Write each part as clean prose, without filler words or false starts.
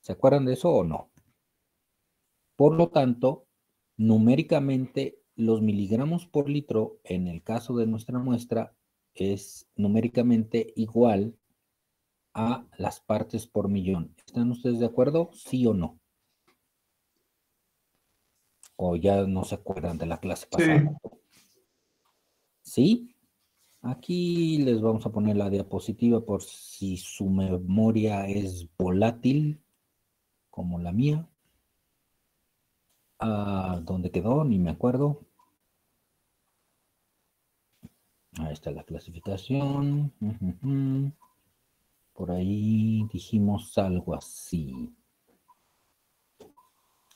¿Se acuerdan de eso o no? Por lo tanto, numéricamente, los miligramos por litro, en el caso de nuestra muestra, es numéricamente igual a las partes por millón. ¿Están ustedes de acuerdo? ¿Sí o no? ¿O ya no se acuerdan de la clase pasada? ¿Sí? Aquí les vamos a poner la diapositiva por si su memoria es volátil, como la mía. ¿Dónde quedó? Ni me acuerdo. Ahí está la clasificación. Por ahí dijimos algo así.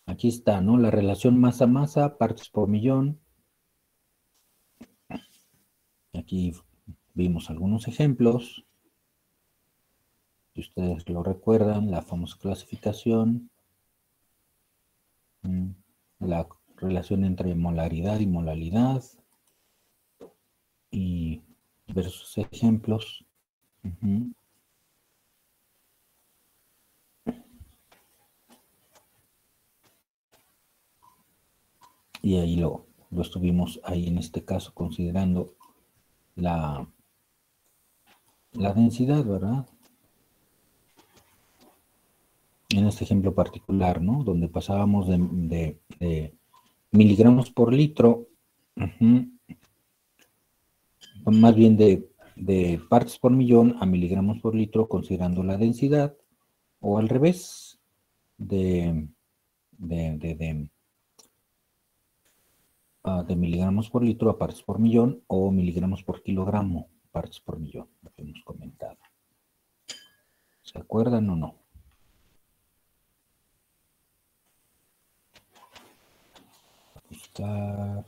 Aquí está, ¿no? La relación masa-masa, partes por millón. Aquí vimos algunos ejemplos. Si ustedes lo recuerdan, la famosa clasificación. La relación entre molaridad y molalidad. Y diversos ejemplos. Y ahí lo estuvimos ahí en este caso considerando la densidad, ¿verdad? En este ejemplo particular, ¿no? Donde pasábamos de miligramos por litro, más bien de partes por millón a miligramos por litro considerando la densidad, o al revés, de miligramos por litro a partes por millón, o miligramos por kilogramo, partes por millón, lo que hemos comentado. ¿Se acuerdan o no? Buscar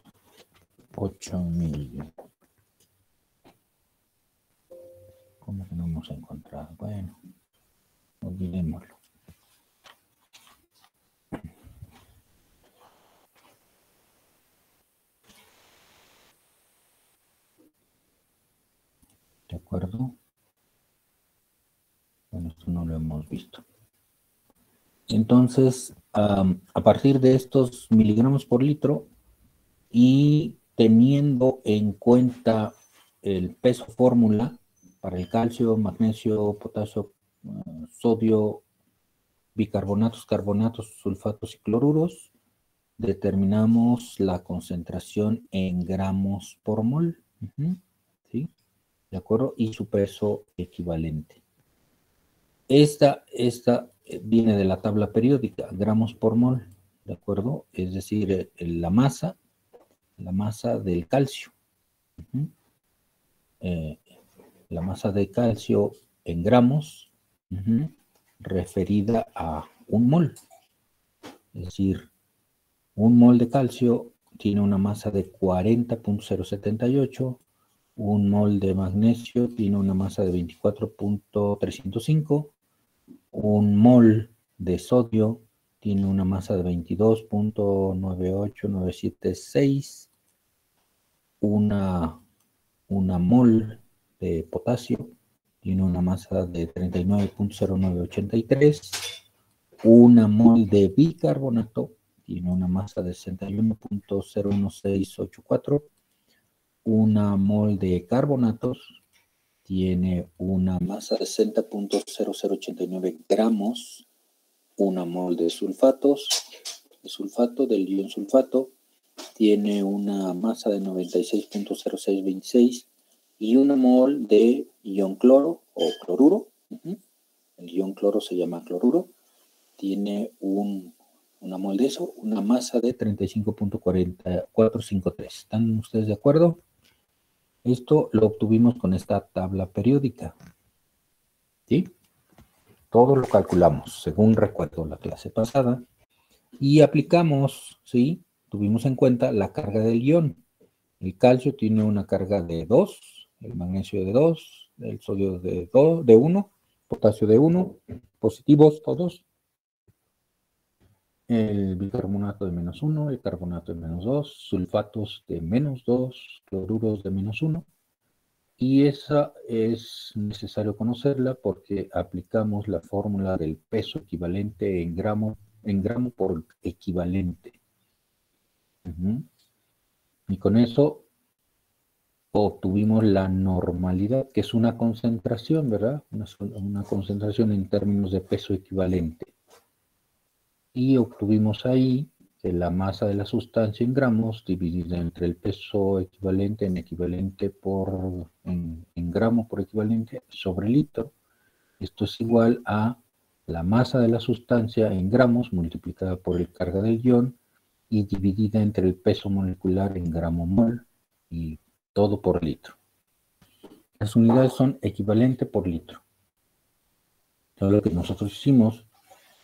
8000. ¿Cómo que no hemos encontrado? Bueno, olvidémoslo. ¿De acuerdo? Bueno, esto no lo hemos visto. Entonces, a partir de estos miligramos por litro y teniendo en cuenta el peso fórmula para el calcio, magnesio, potasio, sodio, bicarbonatos, carbonatos, sulfatos y cloruros, determinamos la concentración en gramos por mol. ¿Sí? ¿De acuerdo? Y su peso equivalente. Esta viene de la tabla periódica, gramos por mol, ¿de acuerdo? Es decir, la masa del calcio. La masa de calcio en gramos, referida a un mol. Es decir, un mol de calcio tiene una masa de 40.078, un mol de magnesio tiene una masa de 24.305, un mol de sodio tiene una masa de 22.98976, una mol de potasio tiene una masa de 39.0983, una mol de bicarbonato tiene una masa de 61.01684, una mol de carbonatos tiene una masa de 60.0089 gramos, una mol de sulfato del ion sulfato tiene una masa de 96.0626 y una mol de ion cloro o cloruro, el ion cloro se llama cloruro, tiene una mol de eso, una masa de 35.4453. ¿Están ustedes de acuerdo? Esto lo obtuvimos con esta tabla periódica. ¿Sí? Todo lo calculamos, según recuerdo la clase pasada, y aplicamos, ¿sí? Tuvimos en cuenta la carga del ion. El calcio tiene una carga de 2, el magnesio de 2, el sodio de 1, potasio de 1, positivos todos. El bicarbonato de -1, el carbonato de -2, sulfatos de -2, cloruros de -1. Y esa es necesario conocerla porque aplicamos la fórmula del peso equivalente en gramo por equivalente. Y con eso obtuvimos la normalidad, que es una concentración, ¿verdad? Una concentración en términos de peso equivalente. Y obtuvimos ahí que la masa de la sustancia en gramos dividida entre el peso equivalente en gramo por equivalente sobre litro. Esto es igual a la masa de la sustancia en gramos multiplicada por el carga del ion y dividida entre el peso molecular en gramo mol y todo por litro. Las unidades son equivalente por litro. Entonces, lo que nosotros hicimos,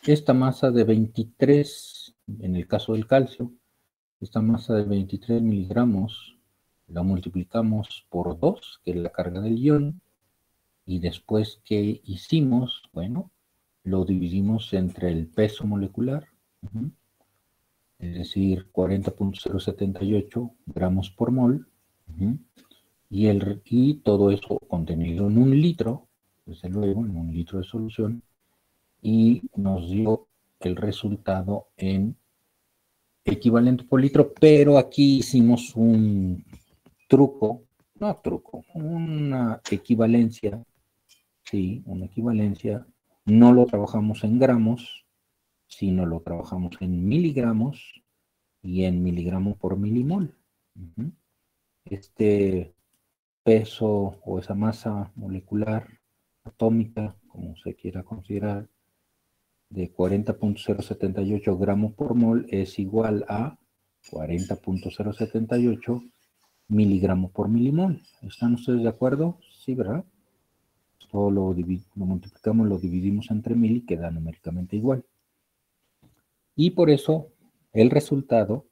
esta masa de 23, en el caso del calcio, esta masa de 23 miligramos la multiplicamos por 2, que es la carga del ion, y después, ¿qué hicimos? Bueno, lo dividimos entre el peso molecular, es decir, 40.078 gramos por mol, y todo eso contenido en 1 litro, desde luego, en 1 litro de solución, y nos dio el resultado en equivalente por litro, pero aquí hicimos un una equivalencia, sí, una equivalencia, no lo trabajamos en gramos, sino lo trabajamos en miligramos y en miligramos por milimol. Este peso o esa masa molecular atómica, como se quiera considerar, de 40.078 gramos por mol es igual a 40.078 miligramos por milimol. ¿Están ustedes de acuerdo? Sí, ¿verdad? Todo lo multiplicamos, lo dividimos entre mil y queda numéricamente igual. Y por eso el resultado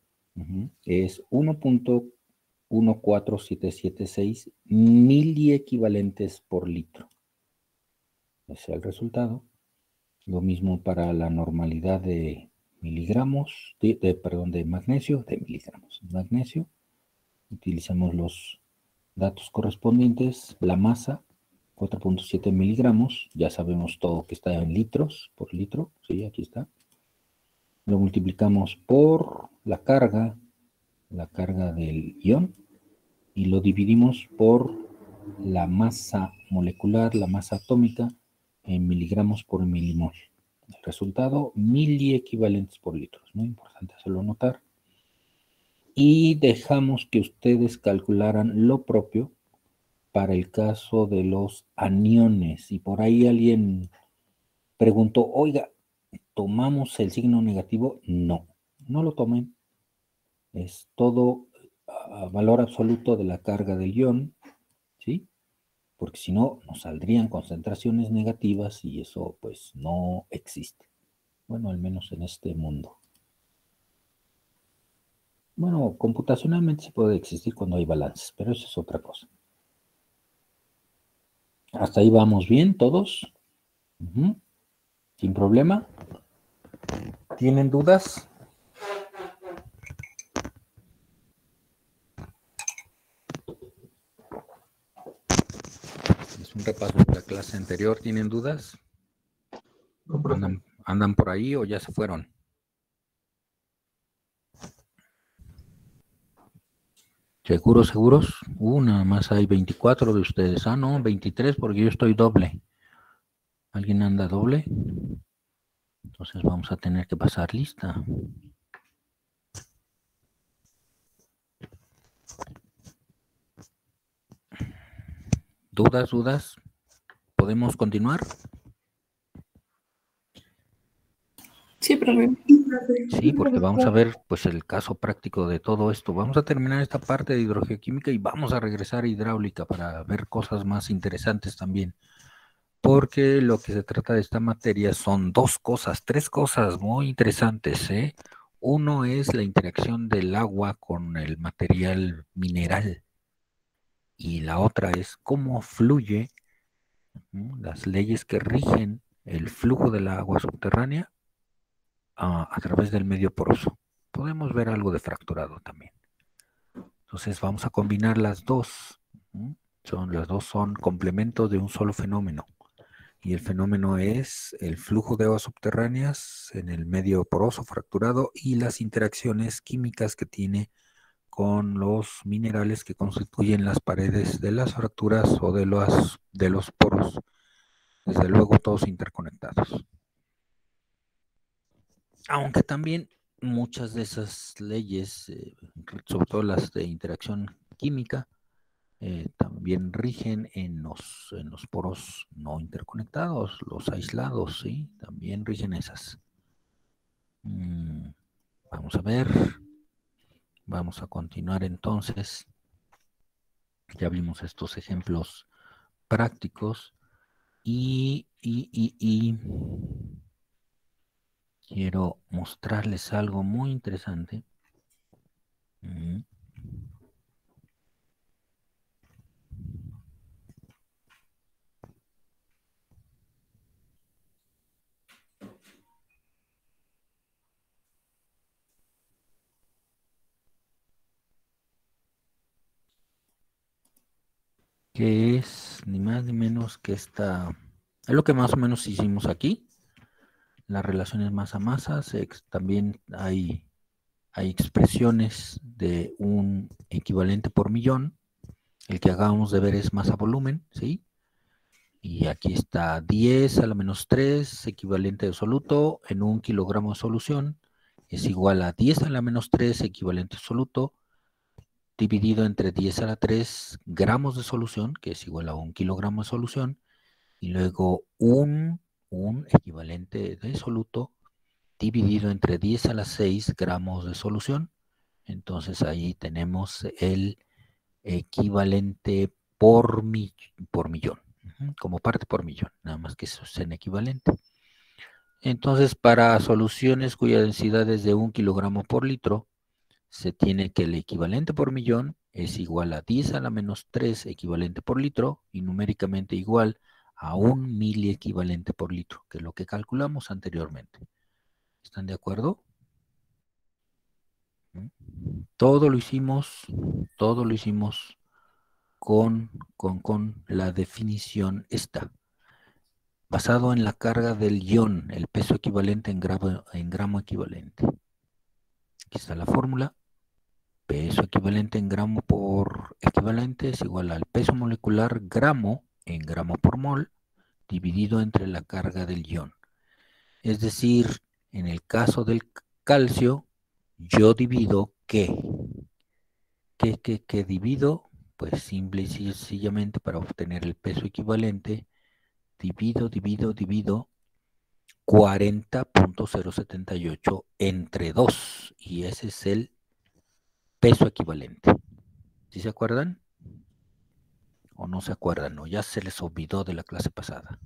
es 1.14776 miliequivalentes por litro. Ese es el resultado. Lo mismo para la normalidad de miligramos, de magnesio, de miligramos. Magnesio, utilizamos los datos correspondientes, la masa, 4.7 miligramos, ya sabemos todo que está en litros por litro, sí, aquí está. Lo multiplicamos por la carga del ion, y lo dividimos por la masa molecular, la masa atómica, en miligramos por milimol. El resultado, miliequivalentes por litro. Es muy importante hacerlo notar. Y dejamos que ustedes calcularan lo propio para el caso de los aniones. Y por ahí alguien preguntó, oiga, ¿tomamos el signo negativo? No, no lo tomen. Es todo a valor absoluto de la carga del ion, ¿sí? Porque si no, nos saldrían concentraciones negativas y eso pues no existe. Bueno, al menos en este mundo. Bueno, computacionalmente sí puede existir cuando hay balances, pero eso es otra cosa. ¿Hasta ahí vamos bien todos? Sin problema. ¿Tienen dudas? Es un repaso de la clase anterior. ¿Tienen dudas? ¿Andan por ahí o ya se fueron? ¿Seguros? Nada más hay 24 de ustedes. Ah, no, 23 porque yo estoy doble. ¿Alguien anda doble? Entonces vamos a tener que pasar lista. ¿Dudas? ¿Podemos continuar? Sí, profe. Sí, porque vamos a ver pues el caso práctico de todo esto. Vamos a terminar esta parte de hidrogeoquímica y vamos a regresar a hidráulica para ver cosas más interesantes también. Porque lo que se trata de esta materia son tres cosas muy interesantes, ¿eh? Uno es la interacción del agua con el material mineral y la otra es cómo fluye, las leyes que rigen el flujo del agua subterránea a través del medio poroso. Podemos ver algo de fracturado también. Entonces vamos a combinar las dos. Las dos son complementos de un solo fenómeno. Y el fenómeno es el flujo de aguas subterráneas en el medio poroso fracturado y las interacciones químicas que tiene con los minerales que constituyen las paredes de las fracturas o de los poros. Desde luego todos interconectados. Aunque también muchas de esas leyes, sobre todo las de interacción química, también rigen en los poros no interconectados, los aislados, ¿sí? También rigen esas. Vamos a ver. Vamos a continuar entonces. Ya vimos estos ejemplos prácticos y quiero mostrarles algo muy interesante. Que es ni más ni menos que es lo que más o menos hicimos aquí, las relaciones masa-masa. También hay expresiones de un equivalente por millón. El que acabamos de ver es masa-volumen, ¿sí? Y aquí está 10 a la menos 3, equivalente absoluto, en 1 kilogramo de solución, es igual a 10 a la menos 3, equivalente absoluto, dividido entre 10 a la 3 gramos de solución, que es igual a 1 kilogramo de solución, y luego un equivalente de soluto, dividido entre 10 a la 6 gramos de solución. Entonces ahí tenemos el equivalente por millón, como parte por millón, nada más que eso es en equivalente. Entonces, para soluciones cuya densidad es de 1 kilogramo por litro, se tiene que el equivalente por millón es igual a 10 a la menos 3 equivalente por litro y numéricamente igual a 1 miliequivalente por litro, que es lo que calculamos anteriormente. ¿Están de acuerdo? Todo lo hicimos con la definición esta. Basado en la carga del ion, el peso equivalente en gramo equivalente. Aquí está la fórmula. Peso equivalente en gramo por equivalente es igual al peso molecular gramo en gramo por mol dividido entre la carga del ion. Es decir, en el caso del calcio, yo divido ¿qué? ¿Qué divido? Pues simple y sencillamente para obtener el peso equivalente, divido 40.078 entre 2. Y ese es el peso equivalente. ¿Sí se acuerdan? ¿O no se acuerdan? ¿O ya se les olvidó de la clase pasada?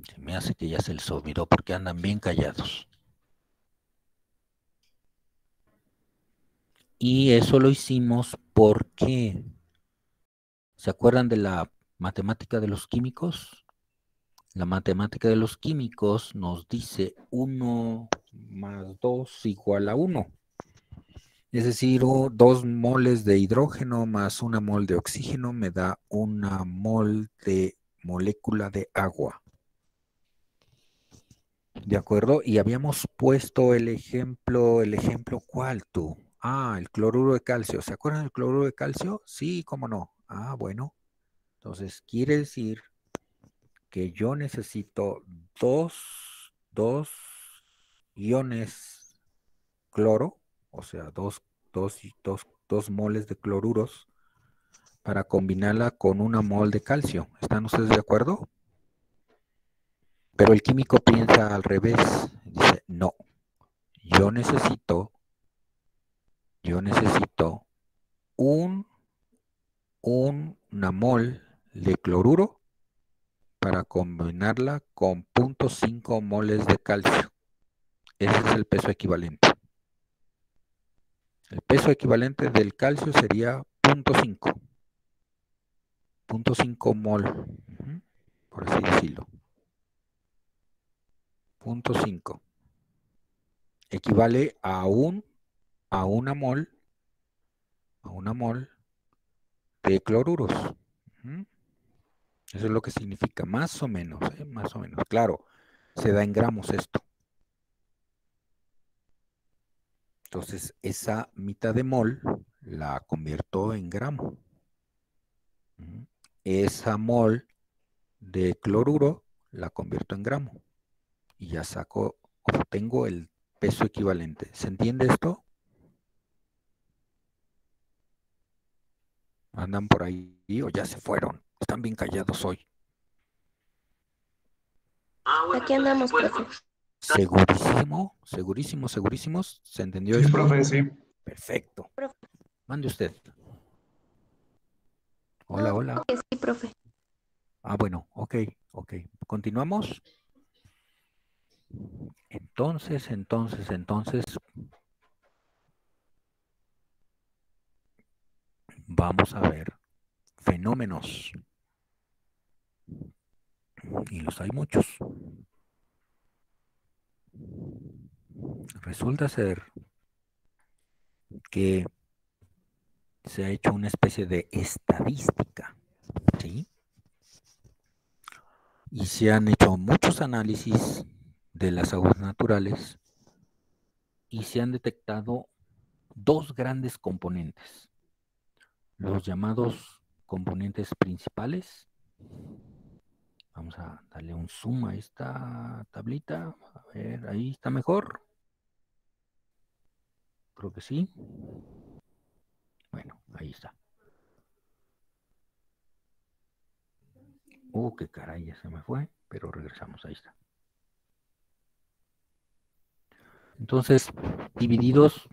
Se me hace que ya se les olvidó porque andan bien callados. Y eso lo hicimos porque, ¿se acuerdan de la matemática de los químicos? La matemática de los químicos nos dice 1 más 2 igual a 1. Es decir, 2 moles de hidrógeno más 1 mol de oxígeno me da 1 mol de molécula de agua. ¿De acuerdo? Y habíamos puesto el ejemplo ¿cuál tú? Ah, el cloruro de calcio. ¿Se acuerdan del cloruro de calcio? Sí, cómo no. Ah, bueno. Entonces, quiere decir que yo necesito dos iones cloro, o sea, dos moles de cloruros para combinarla con 1 mol de calcio. ¿Están ustedes de acuerdo? Pero el químico piensa al revés. Dice, no, yo necesito una mol de cloruro para combinarla con 0.5 moles de calcio. Ese es el peso equivalente. El peso equivalente del calcio sería 0.5. 0.5 mol, por así decirlo. 0.5. Equivale a a una mol de cloruros. Eso es lo que significa, más o menos, más o menos. Claro, se da en gramos esto. Entonces, esa mitad de mol la convierto en gramo. Esa mol de cloruro la convierto en gramo. Y ya saco, obtengo el peso equivalente. ¿Se entiende esto? ¿Andan por ahí o ya se fueron? Están bien callados hoy. Aquí andamos, profe. ¿Segurísimo? ¿Segurísimo, segurísimos? ¿Se entendió Sí, esto? profe, sí. Perfecto. Profe. Mande usted. Hola, No, hola. sí, profe. Ah, bueno, ok. ¿Continuamos? Entonces, vamos a ver fenómenos. Y los hay muchos. Resulta ser que se ha hecho una especie de estadística, ¿sí? Y se han hecho muchos análisis de las aguas naturales y se han detectado dos grandes componentes, los llamados componentes principales. Vamos a darle un zoom a esta tablita. A ver, ahí está mejor. Creo que sí. Bueno, ahí está. Qué caray, ya se me fue, pero regresamos, ahí está. Entonces, divididos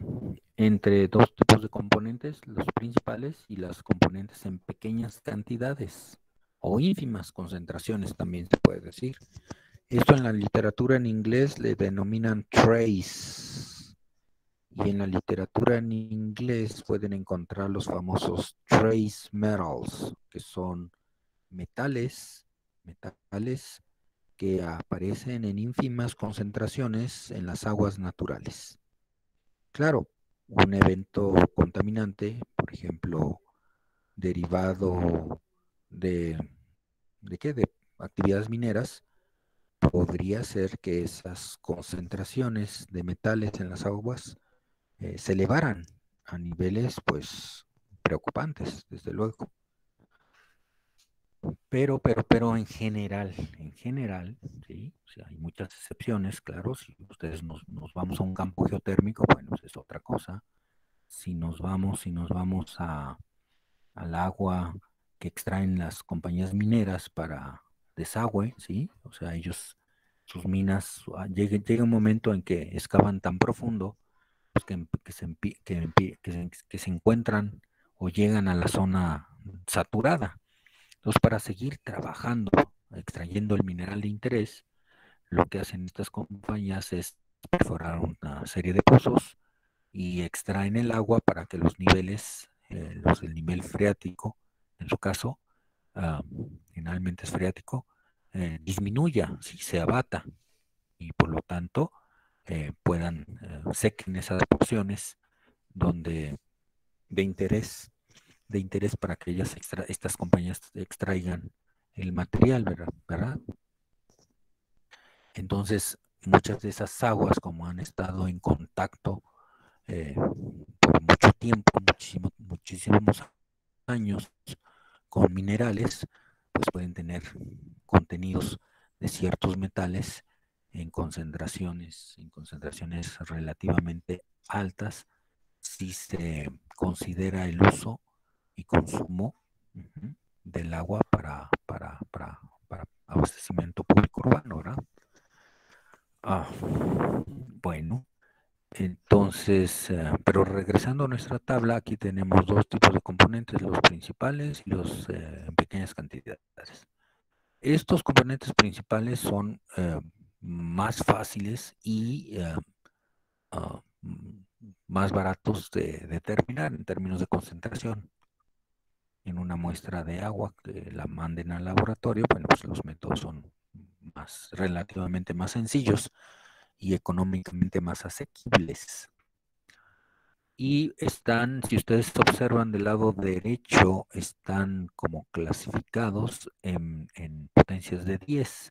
entre dos tipos de componentes, los principales y las componentes en pequeñas cantidades o ínfimas concentraciones también se puede decir. Esto en la literatura en inglés le denominan trace. Y en la literatura en inglés pueden encontrar los famosos trace metals, que son metales que aparecen en ínfimas concentraciones en las aguas naturales. Claro, un evento contaminante, por ejemplo, derivado ¿de qué? De actividades mineras, podría ser que esas concentraciones de metales en las aguas se elevaran a niveles, pues, preocupantes, desde luego. Pero en general, sí, o sea, hay muchas excepciones, claro. Si ustedes nos vamos a un campo geotérmico, bueno, es otra cosa. Si nos vamos al agua que extraen las compañías mineras para desagüe, ¿sí? O sea, sus minas, llega un momento en que excavan tan profundo pues, que se encuentran o llegan a la zona saturada. Entonces, para seguir trabajando, extrayendo el mineral de interés, lo que hacen estas compañías es perforar una serie de pozos y extraen el agua para que los niveles, el nivel freático, en su caso, generalmente es freático, disminuya, si se abata, y por lo tanto puedan sequen esas porciones donde de interés, para que estas compañías extraigan el material, ¿verdad? Entonces, muchas de esas aguas, como han estado en contacto por mucho tiempo, muchísimos años con minerales, pues pueden tener contenidos de ciertos metales en concentraciones relativamente altas si se considera el uso y consumo del agua para abastecimiento público urbano, ¿verdad? Bueno, entonces, pero regresando a nuestra tabla, aquí tenemos dos tipos de componentes, los principales y los en pequeñas cantidades. Estos componentes principales son más fáciles y más baratos de determinar en términos de concentración. En una muestra de agua que la manden al laboratorio, bueno, pues los métodos son relativamente más sencillos y económicamente más asequibles. Y están, si ustedes observan del lado derecho, están como clasificados en potencias de 10.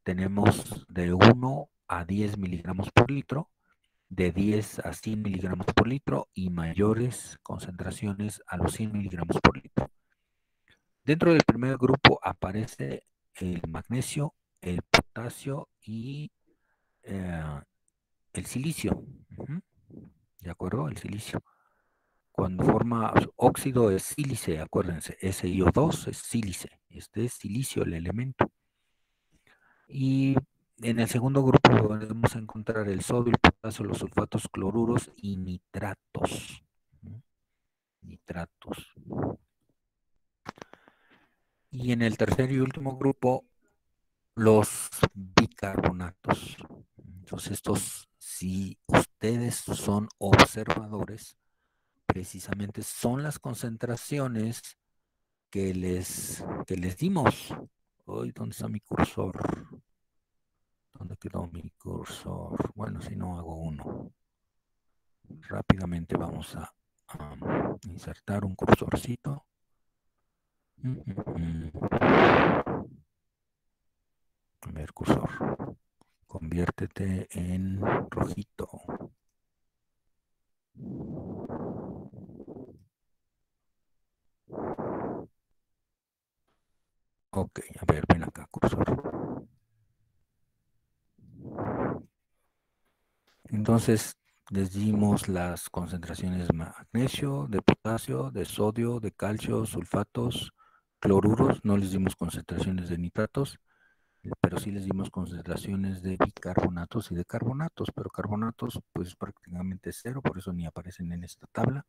Tenemos de 1 a 10 miligramos por litro, de 10 a 100 miligramos por litro y mayores concentraciones a los 100 miligramos por litro. Dentro del primer grupo aparece el magnesio, el potasio y el silicio. ¿De acuerdo? El silicio. Cuando forma óxido es sílice, acuérdense, SiO2 es sílice, este es silicio el elemento. Y en el segundo grupo podemos encontrar el sodio, el potasio, los sulfatos, cloruros y nitratos. Nitratos. Y en el tercer y último grupo, los bicarbonatos. Entonces, estos, si ustedes son observadores, precisamente son las concentraciones que les dimos. Hoy, ¿dónde está mi cursor? ¿Dónde quedó mi cursor? Bueno, si no hago uno. Rápidamente vamos a insertar un cursorcito. A ver, cursor. Conviértete en rojito. Ok, a ver, ven acá, cursor. Entonces, les dimos las concentraciones de magnesio, de potasio, de sodio, de calcio, sulfatos, cloruros. No les dimos concentraciones de nitratos, pero sí les dimos concentraciones de bicarbonatos y de carbonatos. Pero carbonatos, pues prácticamente cero, por eso ni aparecen en esta tabla.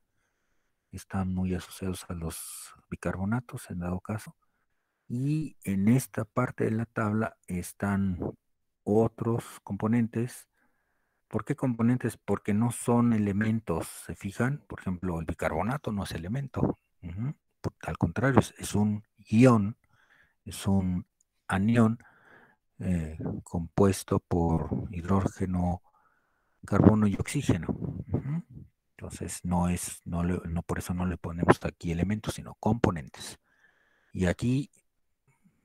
Están muy asociados a los bicarbonatos, en dado caso. Y en esta parte de la tabla están otros componentes. ¿Por qué componentes? Porque no son elementos, ¿se fijan? Por ejemplo, el bicarbonato no es elemento. Al contrario, es un ion, es un anión compuesto por hidrógeno, carbono y oxígeno. Entonces, no, por eso no le ponemos aquí elementos, sino componentes. Y aquí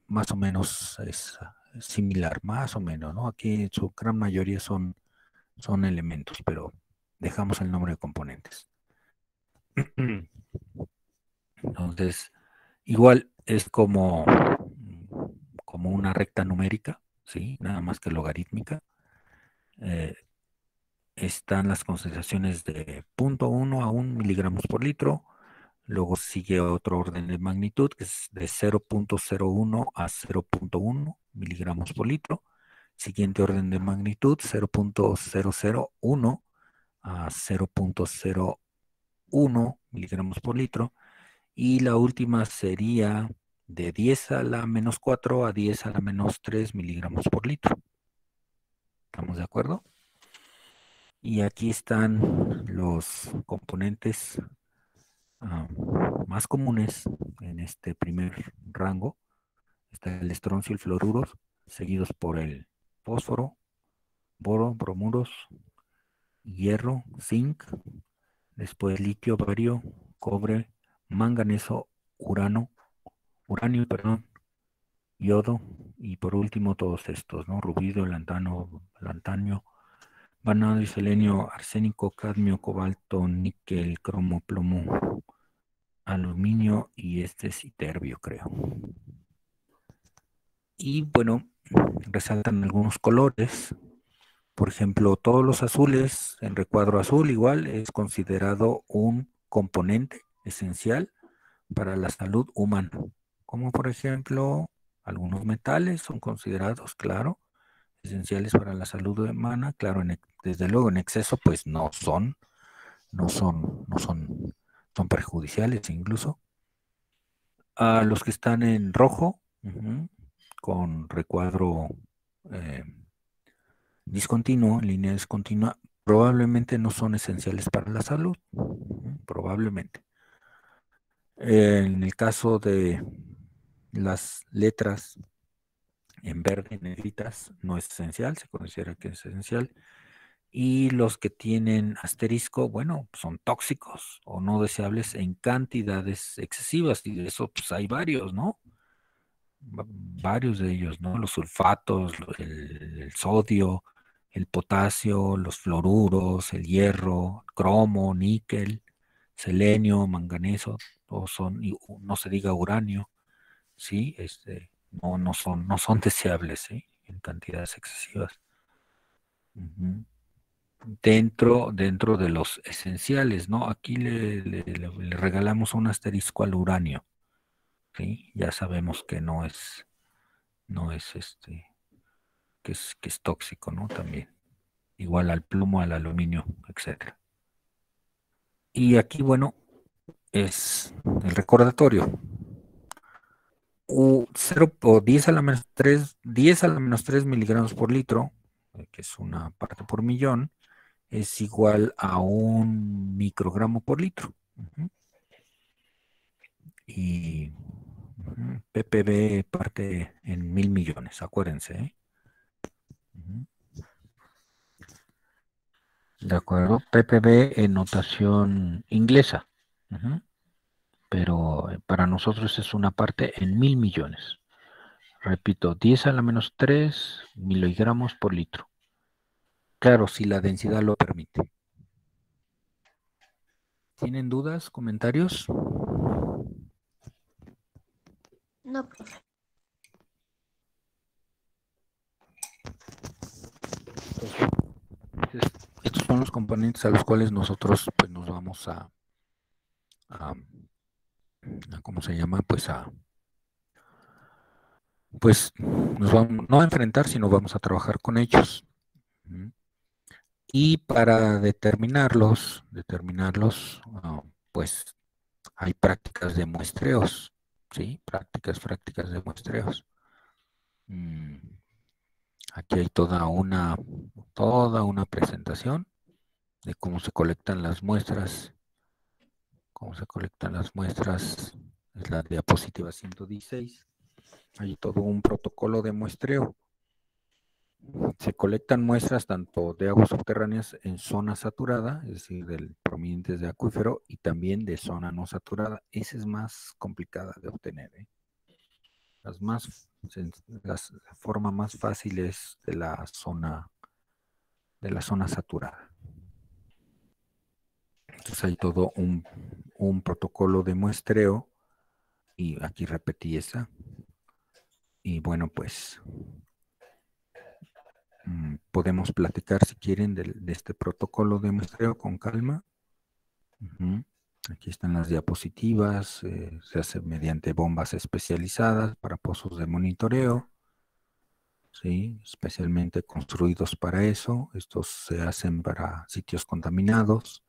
más o menos es similar, más o menos, ¿no? Aquí en su gran mayoría son elementos, pero dejamos el nombre de componentes. Entonces, igual es como una recta numérica, ¿sí? Nada más que logarítmica. Están las concentraciones de 0.1 a 1 miligramos por litro. Luego sigue otro orden de magnitud, que es de 0.01 a 0.1 miligramos por litro. Siguiente orden de magnitud, 0.001 a 0.01 miligramos por litro. Y la última sería de 10 a la menos 4 a 10 a la menos 3 miligramos por litro. ¿Estamos de acuerdo? Y aquí están los componentes más comunes en este primer rango. Está el estroncio y el fluoruro, seguidos por el fósforo, boro, bromuros, hierro, zinc, después litio, bario, cobre, manganeso, uranio, yodo, y por último todos estos, ¿no? Rubidio, lantanio, vanadio, selenio, arsénico, cadmio, cobalto, níquel, cromo, plomo, aluminio y este es iterbio, creo. Y bueno, resaltan algunos colores. Por ejemplo, todos los azules en recuadro azul igual es considerado un componente esencial para la salud humana. Como por ejemplo, algunos metales son considerados, claro, esenciales para la salud humana. Claro, desde luego en exceso pues son perjudiciales incluso. A los que están en rojo, con recuadro discontinuo, en línea discontinua, probablemente no son esenciales para la salud. Probablemente. En el caso de las letras en verde, negritas, no es esencial, se considera que es esencial. Y los que tienen asterisco, bueno, son tóxicos o no deseables en cantidades excesivas. Y de eso, pues hay varios, ¿no? Varios de ellos, ¿no? Los sulfatos, el sodio, el potasio, los fluoruros, el hierro, cromo, níquel, selenio, manganeso, todos son, y no se diga uranio, ¿sí? No son deseables, ¿sí? En cantidades excesivas. Ujú. Dentro de los esenciales, ¿no? Aquí le regalamos un asterisco al uranio, ¿sí? Ya sabemos que no es que es tóxico, ¿no? También. Igual al plomo, al aluminio, etcétera. Y aquí, bueno, es el recordatorio. 0 o 10 a la menos 3, 10 a la menos 3 miligramos por litro, que es una parte por millón, es igual a un microgramo por litro. Ujú. Y ppb parte en 1000 millones, acuérdense, ¿eh? Ujú. De acuerdo, ppb en notación inglesa. Ujú. Pero para nosotros es una parte en 1000 millones. Repito, 10 a la menos 3 miligramos por litro. Claro, si la densidad lo permite. ¿Tienen dudas, comentarios? No, profe. Entonces, estos son los componentes a los cuales nosotros pues, nos vamos a, ¿cómo se llama? Pues nos vamos no a enfrentar, sino vamos a trabajar con ellos. Y para determinarlos, pues hay prácticas de muestreos, ¿sí? Prácticas de muestreos. Mm, Aquí hay toda una presentación de cómo se colectan las muestras. Cómo se colectan las muestras es la diapositiva 116. Hay todo un protocolo de muestreo. Se colectan muestras tanto de aguas subterráneas en zona saturada, es decir, provenientes de acuífero, y también de zona no saturada. Esa es más complicada de obtener, ¿eh? La forma más fácil es de la zona saturada. Entonces hay todo un protocolo de muestreo y aquí repetí esa. Y bueno, pues podemos platicar si quieren de este protocolo de muestreo con calma. Ujú. Aquí están las diapositivas, se hace mediante bombas especializadas para pozos de monitoreo, ¿sí? Especialmente construidos para eso. Estos se hacen para sitios contaminados,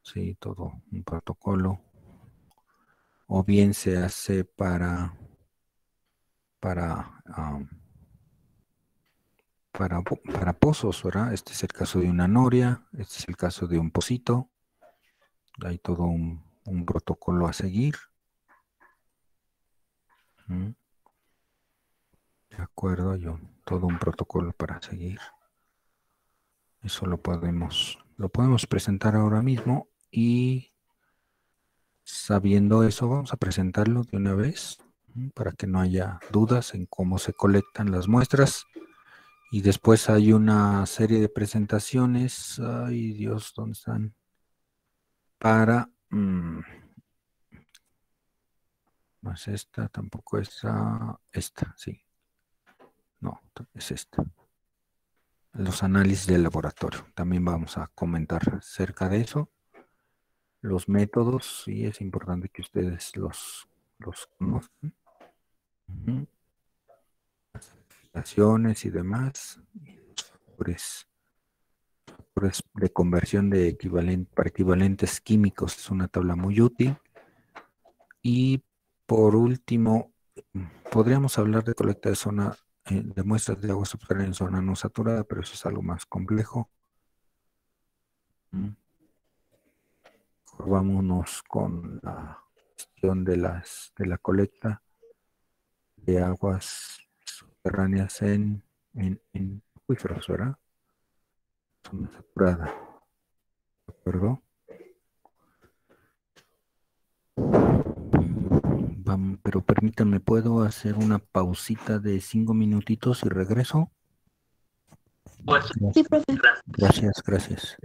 ¿sí? Todo un protocolo. O bien se hace para, um, para pozos, ¿verdad? Este es el caso de una noria, este es el caso de un pocito. Hay todo un protocolo a seguir. ¿Mm? De acuerdo, hay todo un protocolo para seguir. Eso lo podemos presentar ahora mismo y sabiendo eso vamos a presentarlo de una vez para que no haya dudas en cómo se colectan las muestras. Y después hay una serie de presentaciones. Ay, Dios, ¿dónde están? Para... no es esta, tampoco es esta, sí. No, es esta. Los análisis de laboratorio. También vamos a comentar acerca de eso. Los métodos, sí, es importante que ustedes los conozcan. Acciones y demás. Factores de conversión para equivalentes químicos es una tabla muy útil. Y por último, podríamos hablar de colecta de muestras de agua subterránea en zona no saturada, pero eso es algo más complejo. Vámonos con la cuestión de la colecta de aguas subterráneas en acuíferos, ¿verdad? Zona saturada. ¿De acuerdo? Pero permítame, ¿puedo hacer una pausita de 5 minutitos y regreso? Sí, profe. Gracias, gracias.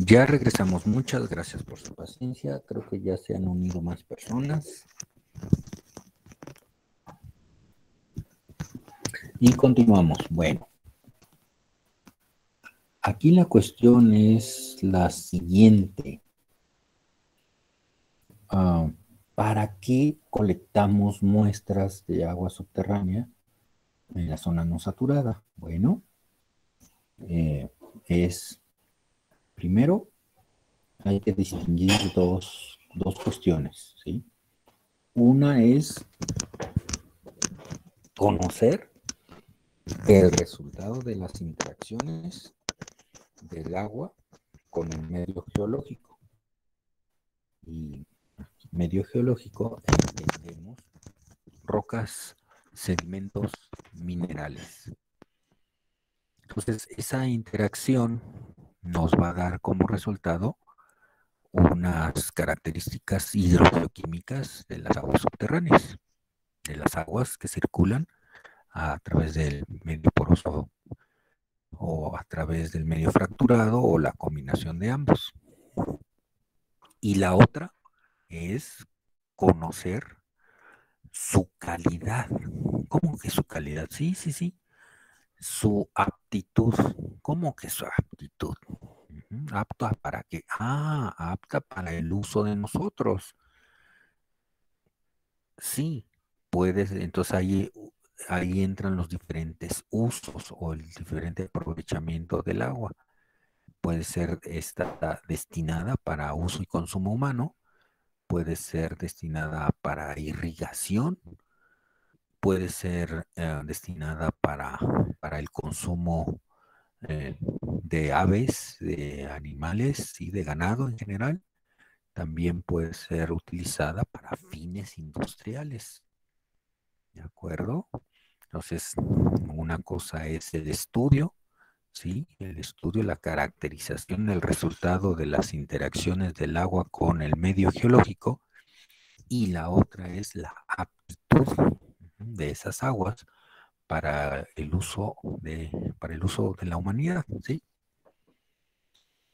Ya regresamos. Muchas gracias por su paciencia. Creo que ya se han unido más personas. Y continuamos. Bueno, aquí la cuestión es la siguiente. ¿Para qué colectamos muestras de agua subterránea en la zona no saturada? Bueno, primero hay que distinguir dos cuestiones, ¿sí? Una es conocer el resultado de las interacciones del agua con el medio geológico. Y medio geológico entendemos rocas, sedimentos, minerales. Entonces, esa interacción nos va a dar como resultado unas características hidrogeoquímicas de las aguas subterráneas, de las aguas que circulan a través del medio poroso o a través del medio fracturado o la combinación de ambos. Y la otra es conocer su calidad. ¿Cómo que su calidad? Sí, sí, sí. Su aptitud. ¿Cómo que su aptitud? ¿Apta para qué? Apta para el uso de nosotros. Sí, puedes, entonces ahí entran los diferentes usos o el diferente aprovechamiento del agua. Puede ser esta destinada para uso y consumo humano, puede ser destinada para irrigación, puede ser destinada para el consumo de aves, de animales y de ganado en general. También puede ser utilizada para fines industriales, ¿de acuerdo? Entonces, una cosa es el estudio, ¿sí? El estudio, la caracterización del resultado de las interacciones del agua con el medio geológico, y la otra es la aptitud de esas aguas para el uso de la humanidad, ¿sí?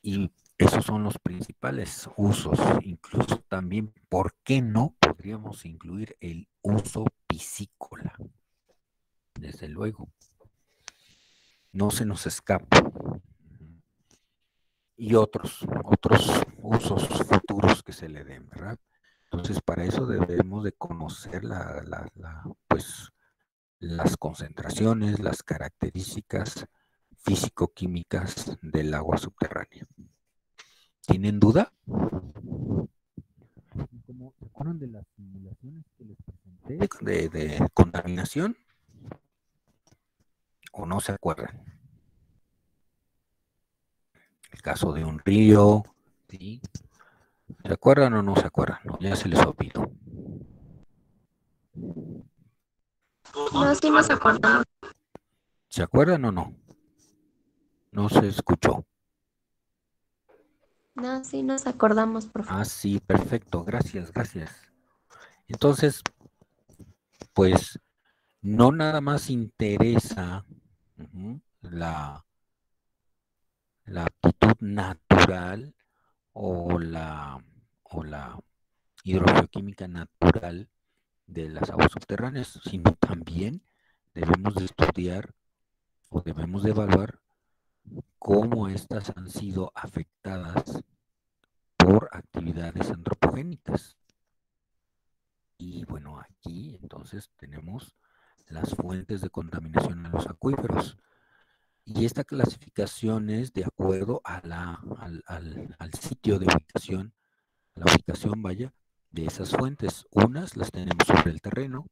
Y esos son los principales usos. Incluso también, ¿por qué no podríamos incluir el uso piscícola? Desde luego, no se nos escapa. Y otros usos futuros que se le den, ¿verdad? Entonces, para eso debemos de conocer pues, las concentraciones, las características físico-químicas del agua subterránea. ¿Tienen duda? ¿Se acuerdan de las simulaciones que les presenté de contaminación? ¿O no se acuerdan? El caso de un río, ¿sí? ¿Se acuerdan o no se acuerdan? No, ya se les olvidó. No, sí nos acordamos. ¿Se acuerdan o no? No se escuchó. No, sí nos acordamos, profe. Ah, sí, perfecto. Gracias, gracias. Entonces, pues, no nada más interesa la aptitud natural o la hidrogeoquímica natural de las aguas subterráneas, sino también debemos de estudiar o debemos de evaluar cómo estas han sido afectadas por actividades antropogénicas. Y bueno, aquí entonces tenemos las fuentes de contaminación en los acuíferos. Y esta clasificación es de acuerdo a al sitio de ubicación, la ubicación, vaya, de esas fuentes. Unas las tenemos sobre el terreno,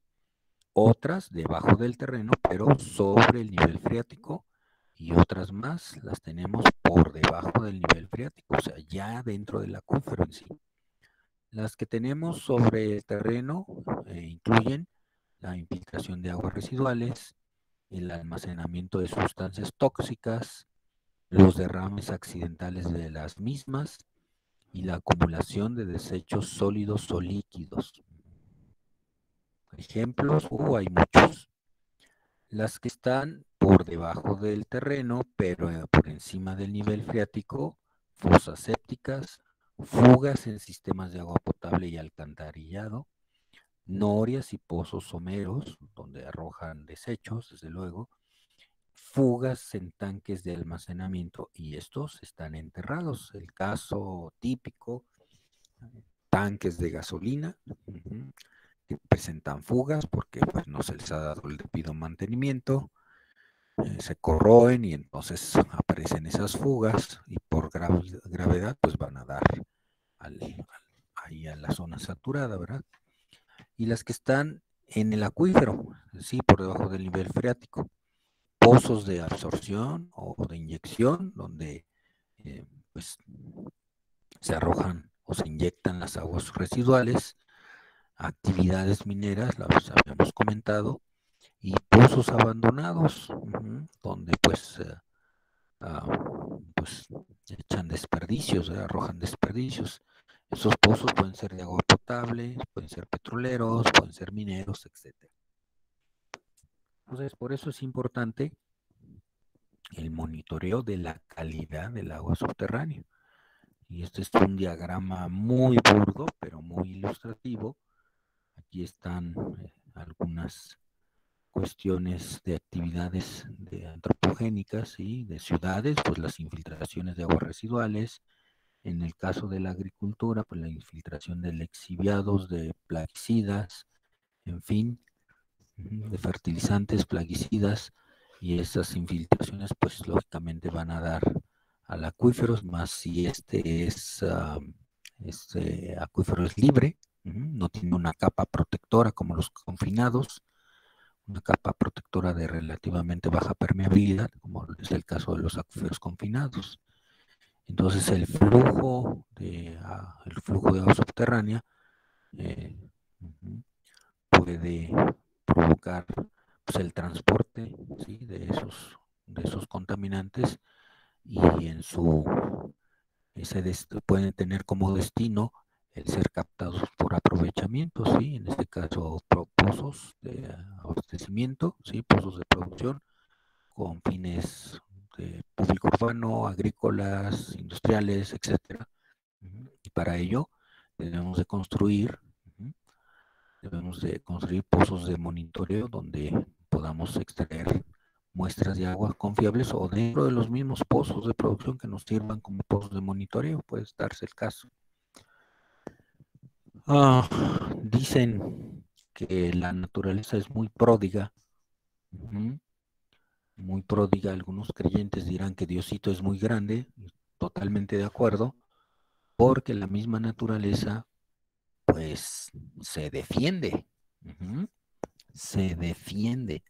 otras debajo del terreno, pero sobre el nivel freático, y otras más las tenemos por debajo del nivel freático, o sea, ya dentro del acuífero en sí. Las que tenemos sobre el terreno incluyen la infiltración de aguas residuales, el almacenamiento de sustancias tóxicas, los derrames accidentales de las mismas y la acumulación de desechos sólidos o líquidos. Ejemplos, hay muchos. Las que están por debajo del terreno, pero por encima del nivel freático, fosas sépticas, fugas en sistemas de agua potable y alcantarillado, norias y pozos someros, donde arrojan desechos, desde luego, fugas en tanques de almacenamiento, y estos están enterrados. El caso típico, tanques de gasolina, que presentan fugas porque pues, no se les ha dado el debido mantenimiento, se corroen y entonces aparecen esas fugas y por gravedad pues van a dar ahí a la zona saturada, ¿verdad? Y las que están en el acuífero, sí, por debajo del nivel freático, pozos de absorción o de inyección, donde pues se arrojan o se inyectan las aguas residuales, actividades mineras, las habíamos comentado, y pozos abandonados, donde pues echan desperdicios, arrojan desperdicios. Esos pozos pueden ser de agua potable, pueden ser petroleros, pueden ser mineros, etc. Entonces, por eso es importante el monitoreo de la calidad del agua subterránea. Y este es un diagrama muy burdo, pero muy ilustrativo. Aquí están algunas cuestiones de actividades antropogénicas y de ciudades, pues las infiltraciones de aguas residuales. En el caso de la agricultura, pues la infiltración de lixiviados, de plaguicidas, en fin, de fertilizantes, plaguicidas, y esas infiltraciones pues lógicamente van a dar al acuífero, más si este acuífero es libre, no tiene una capa protectora como los confinados, una capa protectora de relativamente baja permeabilidad, como es el caso de los acuíferos confinados. Entonces el flujo de agua subterránea puede provocar pues, el transporte, ¿sí?, de esos contaminantes, y pueden tener como destino el ser captados por aprovechamiento, ¿sí? En este caso pozos de abastecimiento, ¿sí?, pozos de producción con fines de público urbano, agrícolas, industriales, etcétera. Y para ello debemos de construir pozos de monitoreo donde podamos extraer muestras de agua confiables, o dentro de los mismos pozos de producción que nos sirvan como pozos de monitoreo, puede darse el caso. Dicen que la naturaleza es muy pródiga, muy pródiga. Algunos creyentes dirán que Diosito es muy grande, totalmente de acuerdo, porque la misma naturaleza pues se defiende, se defiende.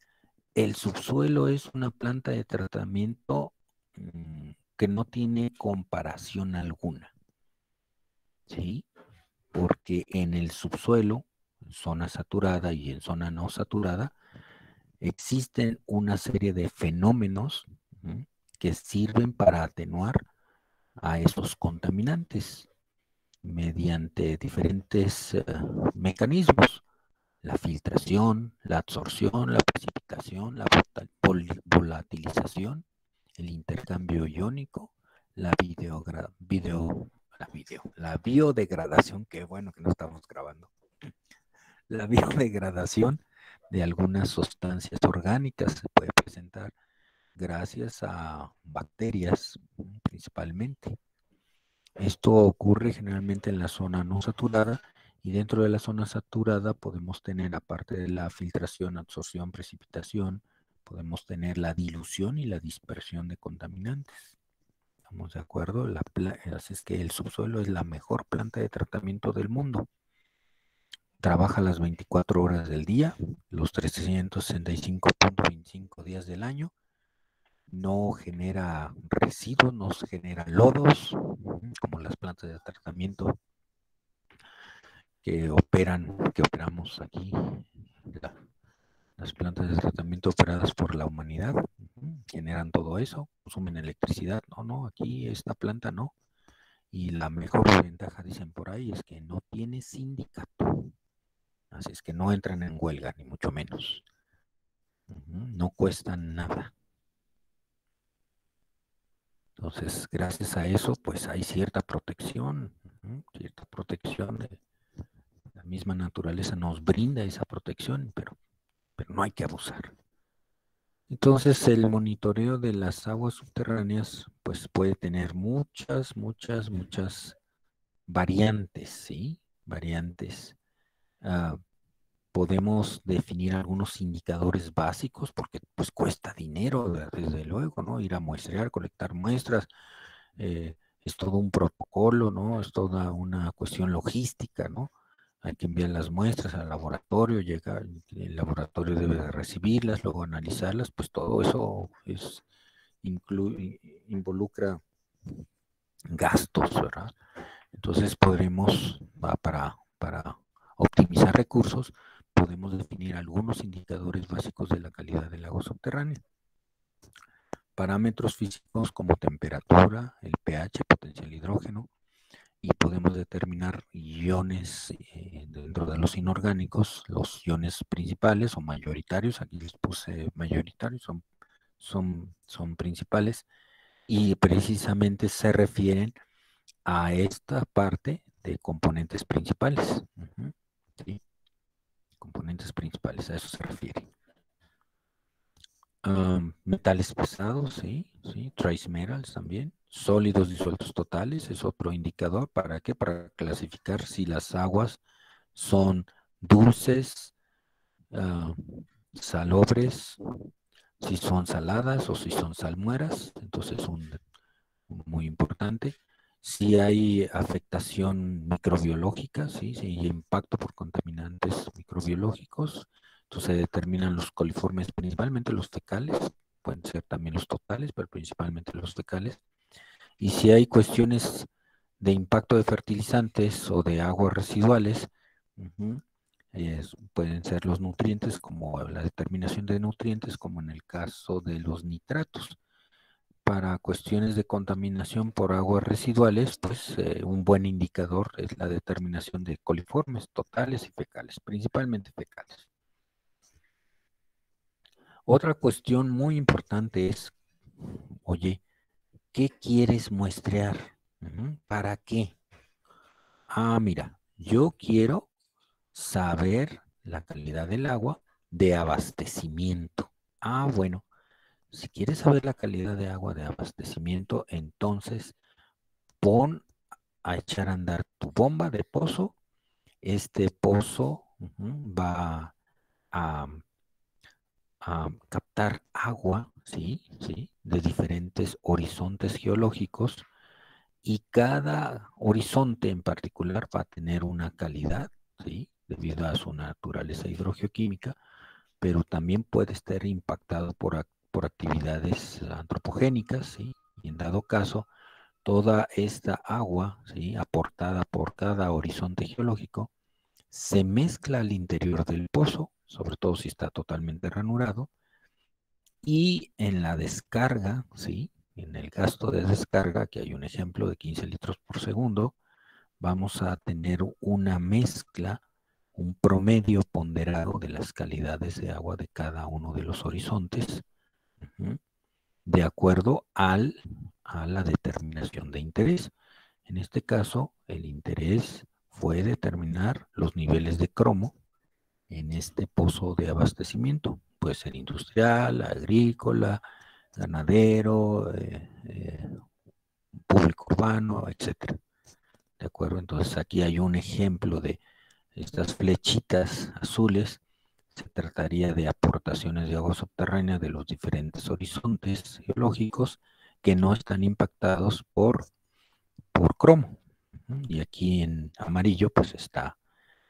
El subsuelo es una planta de tratamiento que no tiene comparación alguna, ¿sí? Porque en el subsuelo, en zona saturada y en zona no saturada, existen una serie de fenómenos que sirven para atenuar a esos contaminantes mediante diferentes mecanismos: la filtración, la absorción, la precipitación, la volatilización, el intercambio iónico, la biodegradación, qué bueno que no estamos grabando, la biodegradación de algunas sustancias orgánicas se puede presentar gracias a bacterias principalmente. Esto ocurre generalmente en la zona no saturada, y dentro de la zona saturada podemos tener, aparte de la filtración, absorción, precipitación, podemos tener la dilución y la dispersión de contaminantes. ¿Estamos de acuerdo? Así es que el subsuelo es la mejor planta de tratamiento del mundo. Trabaja las 24 horas del día, los 365.25 días del año. No genera residuos, no genera lodos, como las plantas de tratamiento que operamos aquí, las plantas de tratamiento operadas por la humanidad, generan todo eso, consumen electricidad. No, aquí esta planta no. Y la mejor ventaja, dicen por ahí, es que no tiene sindicato. Así es que no entran en huelga, ni mucho menos. No cuestan nada. Entonces, gracias a eso, pues hay cierta protección, la misma naturaleza nos brinda esa protección, pero no hay que abusar. Entonces, el monitoreo de las aguas subterráneas, pues puede tener muchas variantes, ¿sí? Variantes. Podemos definir algunos indicadores básicos, porque pues cuesta dinero, desde luego, ¿no? Ir a muestrear, colectar muestras, es todo un protocolo, ¿no? Es toda una cuestión logística, ¿no? Hay que enviar las muestras al laboratorio, el laboratorio debe de recibirlas, luego analizarlas, pues todo eso involucra gastos, ¿verdad? Entonces para optimizar recursos, podemos definir algunos indicadores básicos de la calidad del agua subterránea. Parámetros físicos como temperatura, el pH, potencial hidrógeno, y podemos determinar iones dentro de los inorgánicos, los iones principales o mayoritarios. Aquí les puse mayoritarios, son principales, y precisamente se refieren a esta parte de componentes principales. ¿Sí? Componentes principales, a eso se refiere. Metales pesados, sí, trace metals también. Sólidos disueltos totales es otro indicador. ¿Para qué? Para clasificar si las aguas son dulces, salobres, si son saladas o si son salmueras. Entonces muy importante. Si hay afectación microbiológica, si hay impacto por contaminantes microbiológicos. Entonces se determinan los coliformes, principalmente los fecales, pueden ser también los totales, pero principalmente los fecales. Y si hay cuestiones de impacto de fertilizantes o de aguas residuales, pueden ser los nutrientes, como la determinación de nutrientes, como en el caso de los nitratos. Para cuestiones de contaminación por aguas residuales, pues un buen indicador es la determinación de coliformes totales y fecales, principalmente fecales. Otra cuestión muy importante es, oye, ¿qué quieres muestrear? ¿Para qué? Ah, mira, yo quiero saber la calidad del agua de abastecimiento. Ah, bueno, si quieres saber la calidad de agua de abastecimiento, entonces pon a echar a andar tu bomba de pozo. Este pozo va a, a captar agua, ¿sí? ¿Sí? De diferentes horizontes geológicos, y cada horizonte en particular va a tener una calidad, ¿sí? Debido a su naturaleza hidrogeoquímica, pero también puede estar impactado por actividades antropogénicas, ¿sí? Y en dado caso, toda esta agua, ¿sí? Aportada por cada horizonte geológico se mezcla al interior del pozo, sobre todo si está totalmente ranurado, y en la descarga, ¿sí? En el gasto de descarga, que hay un ejemplo de 15 litros por segundo, vamos a tener una mezcla, un promedio ponderado de las calidades de agua de cada uno de los horizontes, de acuerdo a la determinación de interés. En este caso, el interés fue determinar los niveles de cromo en este pozo de abastecimiento. Puede ser industrial, agrícola, ganadero, público urbano, etcétera. ¿De acuerdo? Entonces aquí hay un ejemplo de estas flechitas azules. Se trataría de aportaciones de agua subterránea de los diferentes horizontes geológicos que no están impactados por cromo. Y aquí en amarillo pues está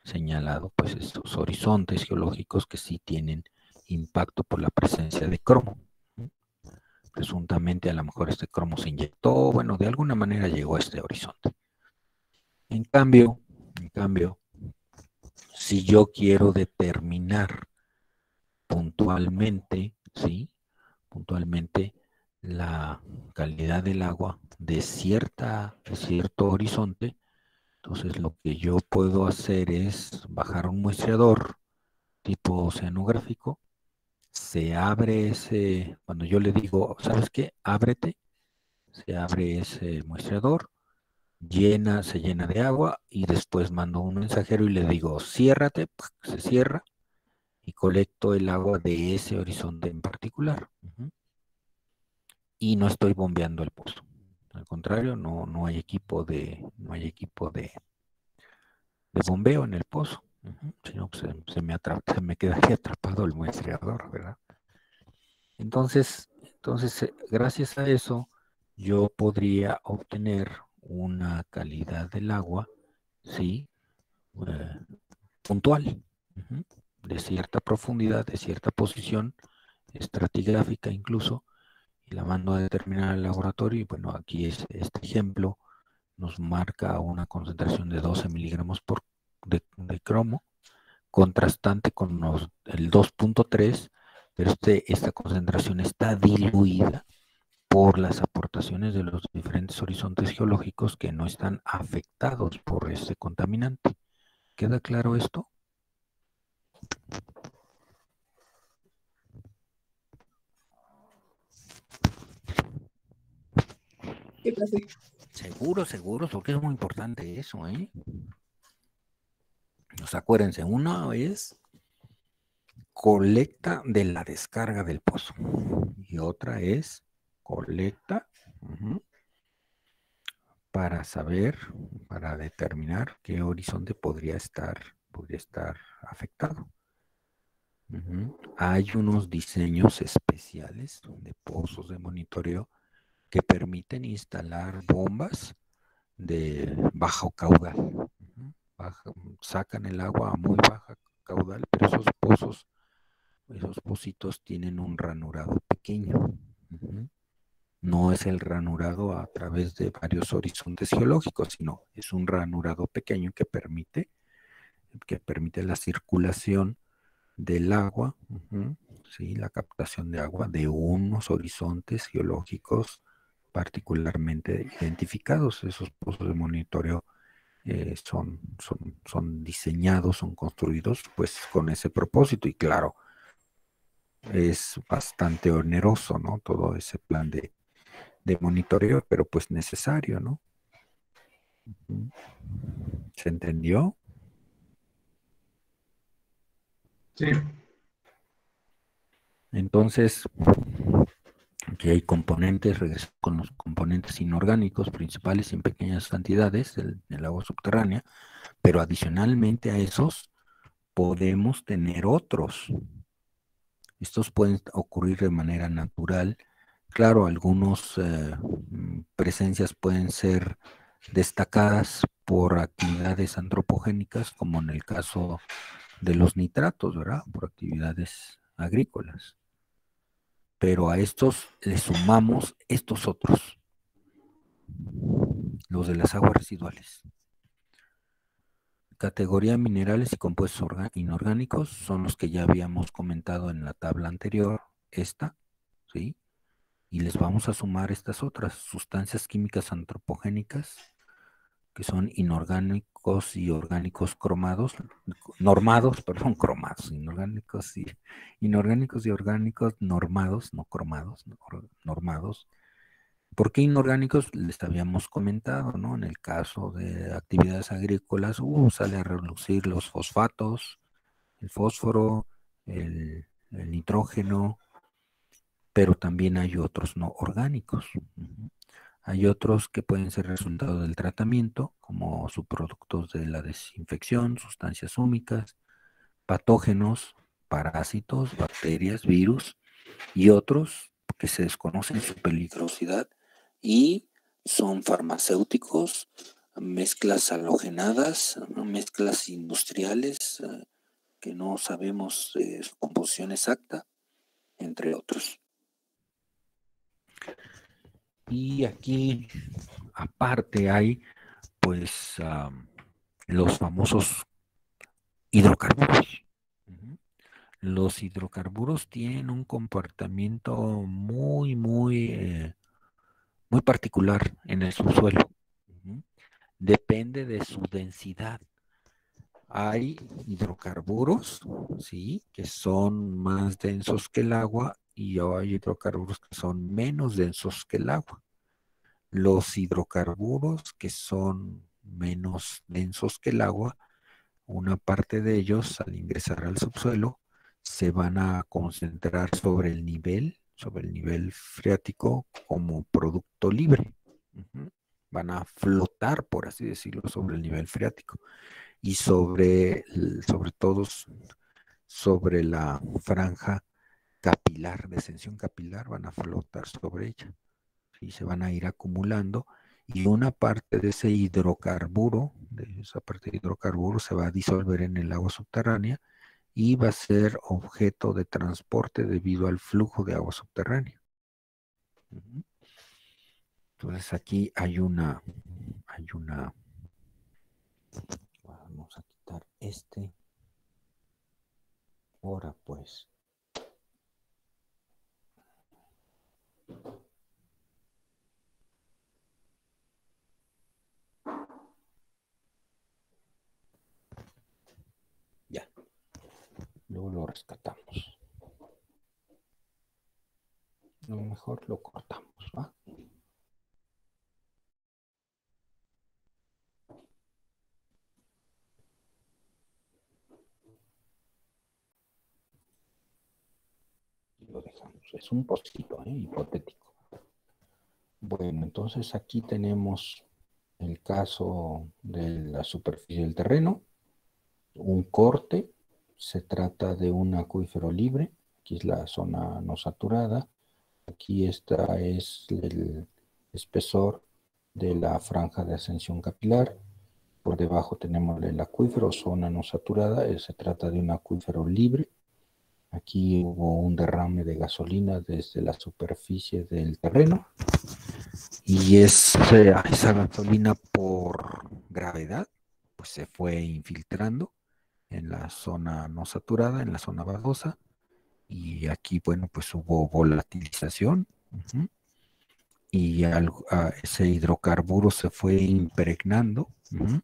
señalado pues estos horizontes geológicos que sí tienen impacto por la presencia de cromo. Presuntamente a lo mejor este cromo se inyectó, bueno, de alguna manera llegó a este horizonte. En cambio, si yo quiero determinar puntualmente, ¿sí? Puntualmente la calidad del agua de cierto horizonte, entonces lo que yo puedo hacer es bajar un muestreador tipo oceanográfico, se abre ese, cuando yo le digo, ¿sabes qué? Ábrete, se abre ese muestreador, se llena de agua y después mando un mensajero y le digo, ciérrate, se cierra y colecto el agua de ese horizonte en particular. Y no estoy bombeando el pozo. Al contrario, no hay equipo de bombeo en el pozo, sino que se me quedaría atrapado el muestreador, ¿verdad? Entonces, gracias a eso, yo podría obtener una calidad del agua, ¿sí? Eh, puntual, de cierta profundidad, de cierta posición, estratigráfica incluso, y la mando a determinar al laboratorio. Y bueno, aquí es este ejemplo, nos marca una concentración de 12 miligramos de cromo, contrastante con el 2.3, pero esta concentración está diluida por las aportaciones de los diferentes horizontes geológicos que no están afectados por este contaminante. ¿Queda claro esto? Sí, profe. Seguro, porque es muy importante eso, ¿eh? Pues acuérdense, una es colecta de la descarga del pozo y otra es colecta para saber, para determinar qué horizonte podría estar afectado. Hay unos diseños especiales de pozos de monitoreo que permiten instalar bombas de bajo caudal. Sacan el agua a muy baja caudal, pero esos pozos Esos pocitos tienen un ranurado pequeño. No es el ranurado a través de varios horizontes geológicos, sino es un ranurado pequeño que permite la circulación del agua, ¿sí? La captación de agua de unos horizontes geológicos particularmente identificados. Esos pozos de monitoreo son diseñados, son construidos pues con ese propósito y claro, es bastante oneroso, ¿no? Todo ese plan de monitoreo, pero pues necesario, ¿no? ¿Se entendió? Sí. Entonces, aquí hay componentes, regreso con los componentes inorgánicos principales en pequeñas cantidades del agua subterránea, pero adicionalmente a esos podemos tener otros. Estos pueden ocurrir de manera natural. Claro, algunas presencias pueden ser destacadas por actividades antropogénicas, como en el caso de los nitratos, ¿verdad? Por actividades agrícolas. Pero a estos le sumamos estos otros, los de las aguas residuales. Categoría minerales y compuestos inorgánicos son los que ya habíamos comentado en la tabla anterior, esta, ¿sí? Y les vamos a sumar estas otras sustancias químicas antropogénicas, que son inorgánicos y orgánicos inorgánicos y orgánicos normados, no cromados, normados. ¿Por qué inorgánicos? Les habíamos comentado, ¿no? En el caso de actividades agrícolas, sale a relucir los fosfatos, el fósforo, el nitrógeno, pero también hay otros no orgánicos. Hay otros que pueden ser resultado del tratamiento, como subproductos de la desinfección, sustancias húmicas, patógenos, parásitos, bacterias, virus, y otros que se desconocen su peligrosidad y son farmacéuticos, mezclas halogenadas, mezclas industriales que no sabemos su composición exacta, entre otros. Y aquí, aparte, hay pues los famosos hidrocarburos. Los hidrocarburos tienen un comportamiento muy particular en el subsuelo. Depende de su densidad. Hay hidrocarburos, sí, que son más densos que el agua y hay hidrocarburos que son menos densos que el agua. Los hidrocarburos que son menos densos que el agua, una parte de ellos al ingresar al subsuelo se van a concentrar sobre el nivel freático como producto libre. Van a flotar, por así decirlo, sobre el nivel freático y sobre todo sobre la franja capilar, de ascensión capilar, van a flotar sobre ella y se van a ir acumulando y una parte de ese hidrocarburo, se va a disolver en el agua subterránea y va a ser objeto de transporte debido al flujo de agua subterránea. Entonces aquí vamos a quitar ahora pues. Ya, luego lo rescatamos. A lo mejor lo cortamos, ¿va? Lo dejamos. Es un poquito hipotético. Bueno, entonces aquí tenemos el caso de la superficie del terreno, un corte, se trata de un acuífero libre, aquí es la zona no saturada, aquí esta es el espesor de la franja de ascensión capilar, por debajo tenemos el acuífero, zona no saturada, se trata de un acuífero libre. Aquí hubo un derrame de gasolina desde la superficie del terreno y esa gasolina por gravedad pues se fue infiltrando en la zona no saturada, en la zona bajosa, y aquí, bueno, pues hubo volatilización. Uh-huh, y ese hidrocarburo se fue impregnando, uh-huh,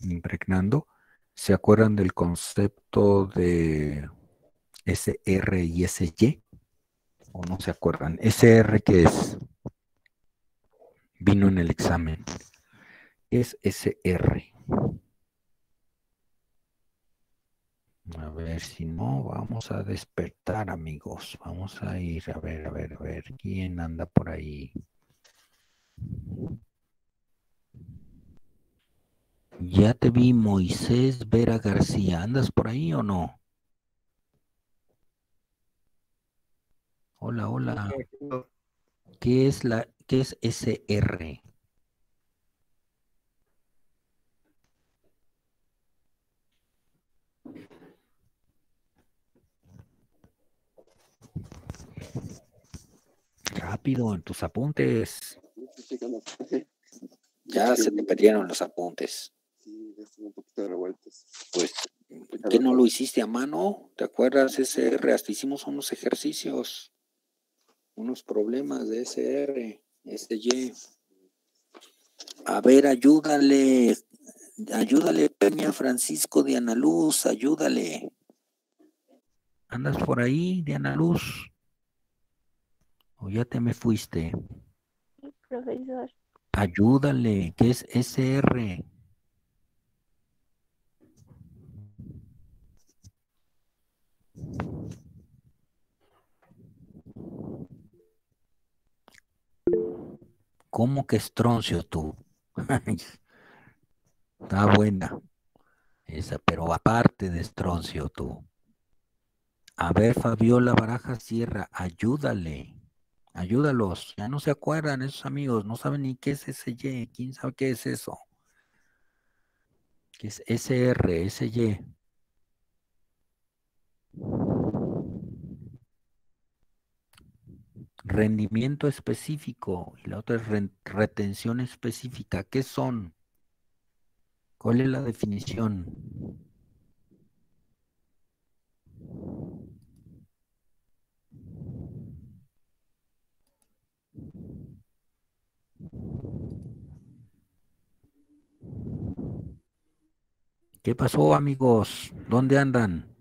impregnando. ¿Se acuerdan del concepto de SR y SY? ¿O no se acuerdan? SR, ¿qué es? Vino en el examen. Es SR. A ver, si no, vamos a despertar, amigos. Vamos a ir, a ver, a ver, a ver. ¿Quién anda por ahí? Ya te vi, Moisés Vera García. ¿Andas por ahí o no? Hola, hola. ¿Qué es SR? Rápido, en tus apuntes. Ya se te perdieron los apuntes. Sí, ya están un poquito revueltos. Pues, ¿qué no lo hiciste a mano? ¿Te acuerdas, SR? Hasta hicimos unos ejercicios, unos problemas de SR, SY. A ver, ayúdale, Peña Francisco de Ana Luz, ayúdale. ¿Andas por ahí, Diana Luz? ¿O ya te me fuiste? Sí, profesor. Ayúdale, ¿qué es SR? ¿Cómo que estroncio tú? Está buena esa, pero aparte de estroncio tú. A ver, Fabiola Baraja Sierra, ayúdale. Ayúdalos. Ya no se acuerdan esos amigos, no saben ni qué es SY. ¿Quién sabe qué es eso? ¿Qué es SR, SY? Rendimiento específico y la otra es retención específica. ¿Qué son? ¿Cuál es la definición? ¿Qué pasó, amigos? ¿Dónde andan?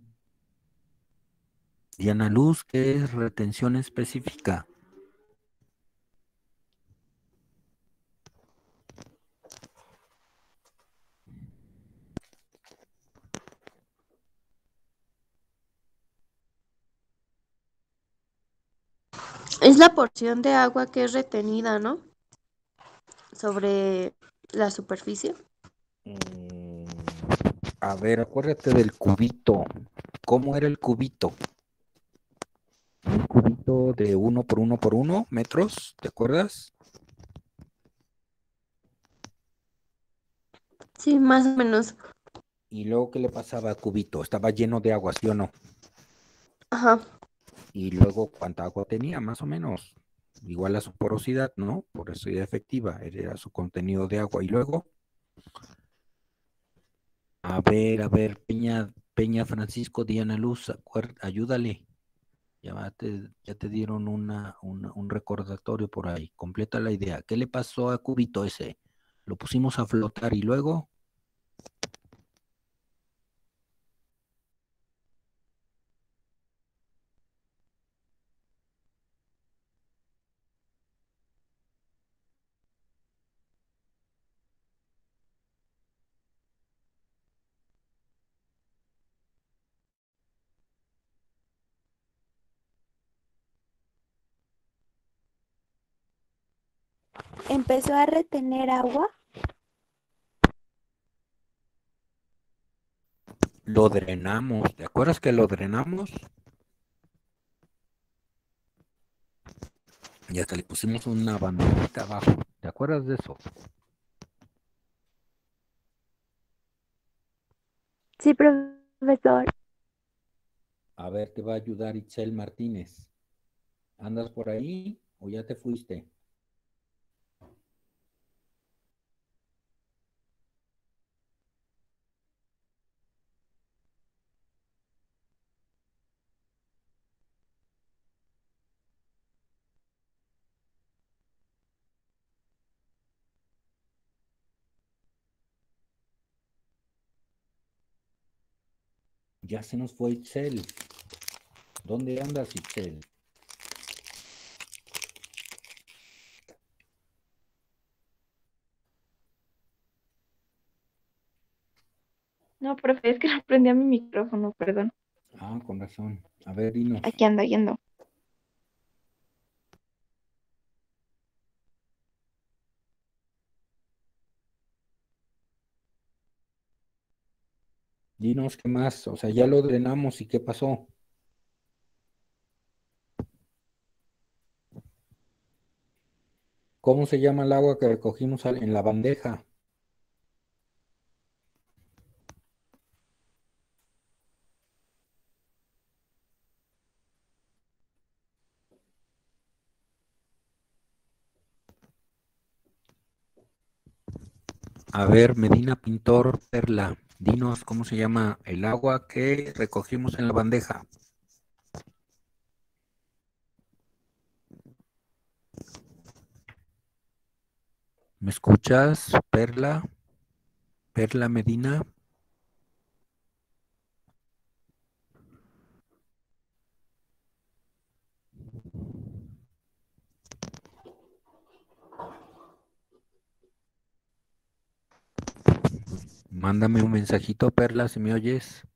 Diana Luz, ¿qué es retención específica? Es la porción de agua que es retenida, ¿no? Sobre la superficie. A ver, acuérdate del cubito. ¿Cómo era el cubito? Un cubito de 1 por 1 por 1 metros, ¿te acuerdas? Sí, más o menos. Y luego, ¿qué le pasaba al cubito? Estaba lleno de agua, ¿sí o no? Ajá. Y luego, ¿cuánta agua tenía? Más o menos. Igual a su porosidad, ¿no? Porosidad efectiva, era su contenido de agua. Y luego, a ver, Peña Francisco Diana Luz, ayúdale. Ya te dieron un recordatorio por ahí. Completa la idea. ¿Qué le pasó a cubito ese? Lo pusimos a flotar y luego... Empezó a retener agua. Lo drenamos. ¿Te acuerdas que lo drenamos? Y hasta le pusimos una banderita abajo. ¿Te acuerdas de eso? Sí, profesor. A ver, te va a ayudar Itzel Martínez. ¿Andas por ahí o ya te fuiste? Ya se nos fue Itzel. ¿Dónde andas, Itzel? No, profe, es que no prendí a mi micrófono, perdón. Ah, con razón. A ver, dinos. Aquí ando, aquí ando. Dinos qué más. O sea, ya lo drenamos y qué pasó. ¿Cómo se llama el agua que recogimos en la bandeja? A ver, Medina Pintor Perla, dinos cómo se llama el agua que recogimos en la bandeja. ¿Me escuchas, Perla? Perla Medina. Mándame un mensajito, Perla, si me oyes.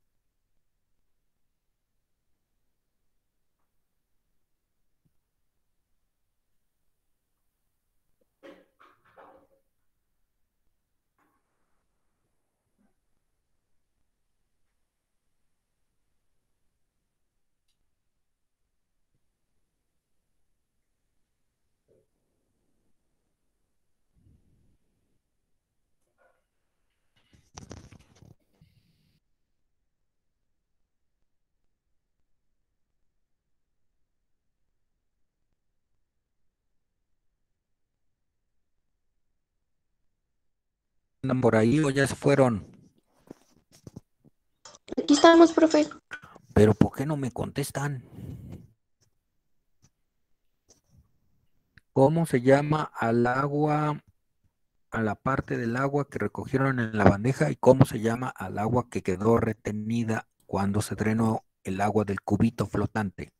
¿Andan por ahí o ya se fueron? Aquí estamos, profe. Pero ¿por qué no me contestan? ¿Cómo se llama al agua, a la parte del agua que recogieron en la bandeja y cómo se llama al agua que quedó retenida cuando se drenó el agua del cubito flotante?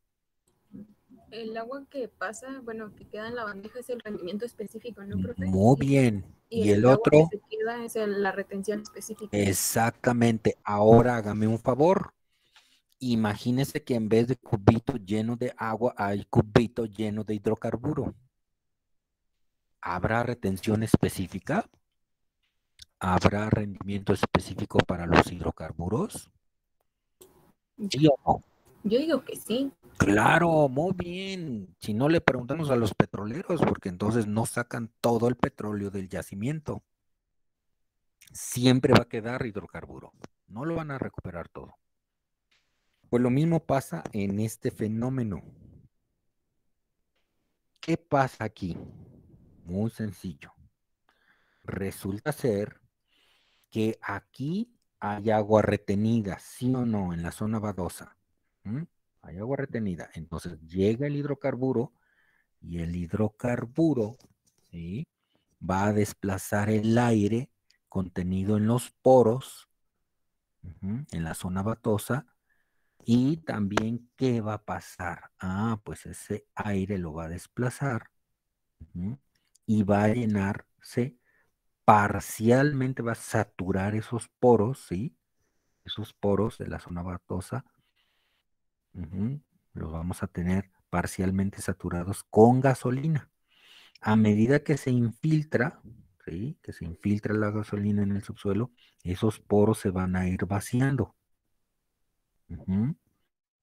El agua que pasa, bueno, que queda en la bandeja es el rendimiento específico, ¿no, profe? Muy bien. Y ¿Y el el agua que otro? se queda es la retención específica. Exactamente. Ahora hágame un favor. Imagínese que en vez de cubito lleno de agua, hay cubito lleno de hidrocarburo. ¿Habrá retención específica? ¿Habrá rendimiento específico para los hidrocarburos? ¿Sí o no? Yo digo que sí. Claro, muy bien. Si no le preguntamos a los petroleros, porque entonces no sacan todo el petróleo del yacimiento. Siempre va a quedar hidrocarburo. No lo van a recuperar todo. Pues lo mismo pasa en este fenómeno. ¿Qué pasa aquí? Muy sencillo. Resulta ser que aquí hay agua retenida, ¿sí o no? En la zona badosa. ¿Mm? Hay agua retenida. Entonces llega el hidrocarburo y el hidrocarburo, ¿sí?, va a desplazar el aire contenido en los poros, en la zona batosa. Y también, ¿qué va a pasar? Ah, pues ese aire lo va a desplazar y va a llenarse parcialmente, va a saturar esos poros, ¿sí? Esos poros de la zona vatosa, los vamos a tener parcialmente saturados con gasolina. A medida que se infiltra, ¿sí?, que se infiltra la gasolina en el subsuelo, esos poros se van a ir vaciando.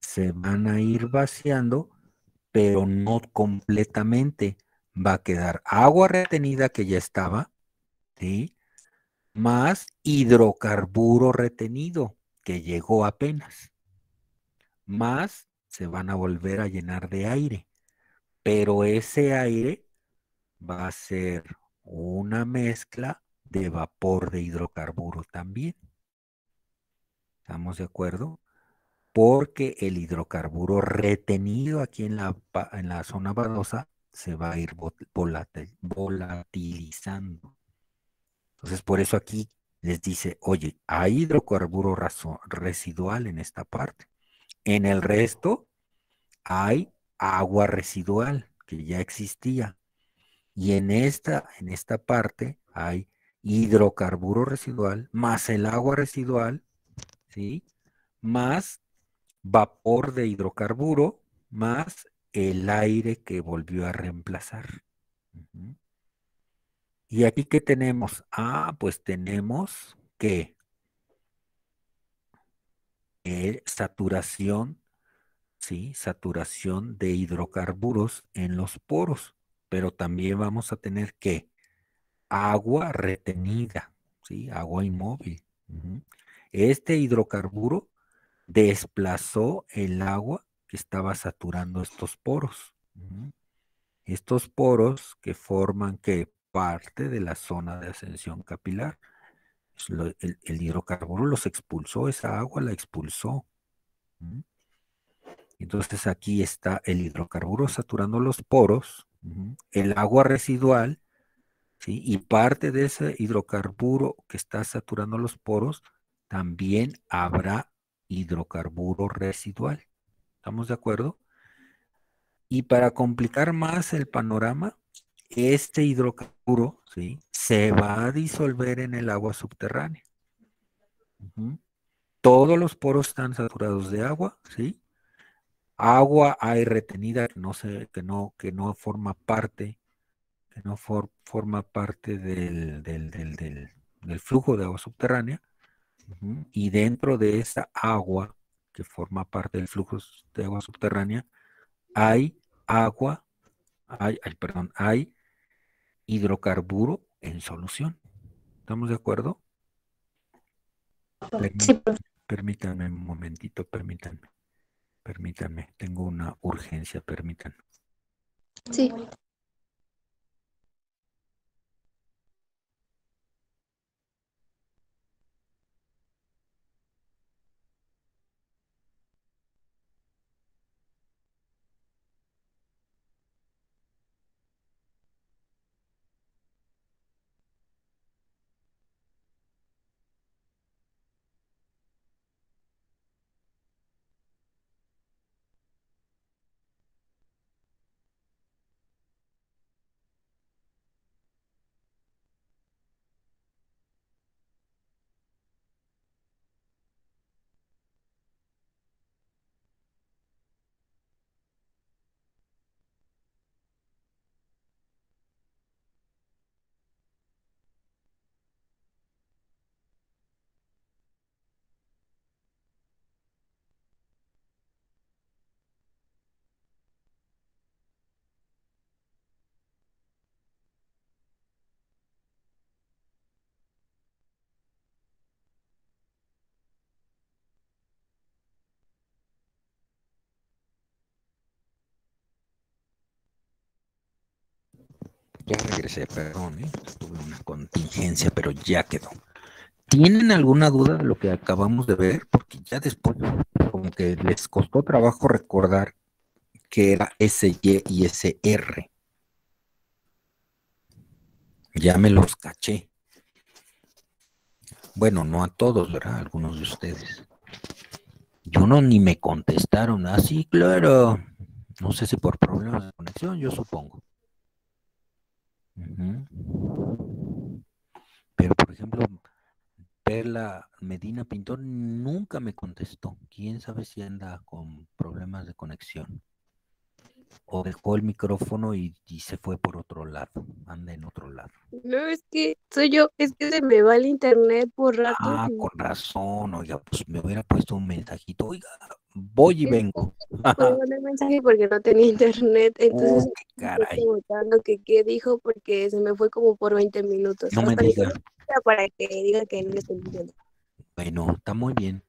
Se van a ir vaciando, pero no completamente. Va a quedar agua retenida que ya estaba, ¿sí?, más hidrocarburo retenido que llegó apenas. más se van a volver a llenar de aire, pero ese aire va a ser una mezcla de vapor de hidrocarburo también. ¿Estamos de acuerdo? Porque el hidrocarburo retenido aquí en la zona vadosa se va a ir volatilizando. Entonces, por eso aquí les dice, oye, hay hidrocarburo residual en esta parte. En el resto hay agua residual que ya existía. Y en esta parte hay hidrocarburo residual más el agua residual, ¿sí? Más vapor de hidrocarburo, más el aire que volvió a reemplazar. Uh-huh. ¿Y aquí qué tenemos? Ah, pues tenemos que saturación, ¿sí? Saturación de hidrocarburos en los poros, pero también vamos a tener que agua retenida, ¿sí? Agua inmóvil. Uh-huh. Este hidrocarburo desplazó el agua que estaba saturando estos poros. Uh-huh. Estos poros que forman que parte de la zona de ascensión capilar. El hidrocarburo los expulsó, esa agua la expulsó. Uh-huh. Entonces aquí está el hidrocarburo saturando los poros, uh-huh, el agua residual, ¿sí? Y parte de ese hidrocarburo que está saturando los poros, también habrá hidrocarburo residual. ¿Estamos de acuerdo? Y para complicar más el panorama, este hidrocarburo, ¿sí?, se va a disolver en el agua subterránea. Uh-huh. Todos los poros están saturados de agua, ¿sí? Agua hay retenida que no forma parte, forma parte del flujo de agua subterránea. Uh-huh. Y dentro de esa agua que forma parte del flujo de agua subterránea, hay hay hidrocarburo en solución. ¿Estamos de acuerdo? Sí, profe. Permítanme un momentito, permítanme, tengo una urgencia, permítanme. Sí. Ya regresé, perdón, tuve una contingencia, pero ya quedó. ¿Tienen alguna duda de lo que acabamos de ver? Porque ya después como que les costó trabajo recordar que era SY y SR. Ya me los caché. Bueno, no a todos, ¿verdad? Algunos de ustedes. Yo no ni me contestaron. Ah, sí, claro. No sé si por problemas de conexión, yo supongo. Uh-huh. Pero, por ejemplo, Perla Medina Pintor nunca me contestó. ¿Quién sabe si anda con problemas de conexión? O dejó el micrófono y se fue por otro lado. Anda en otro lado. No, es que soy yo, es que se me va el internet por rato. Ah, con razón. Oiga, pues me hubiera puesto un mensajito. Oiga, voy y vengo. Puedo mandar mensaje porque no tenía internet, entonces Oh, qué caray. estoy preguntando que qué dijo porque se me fue como por 20 minutos. No me Hasta diga. para que diga que no le estoy diciendo. Bueno, está muy bien.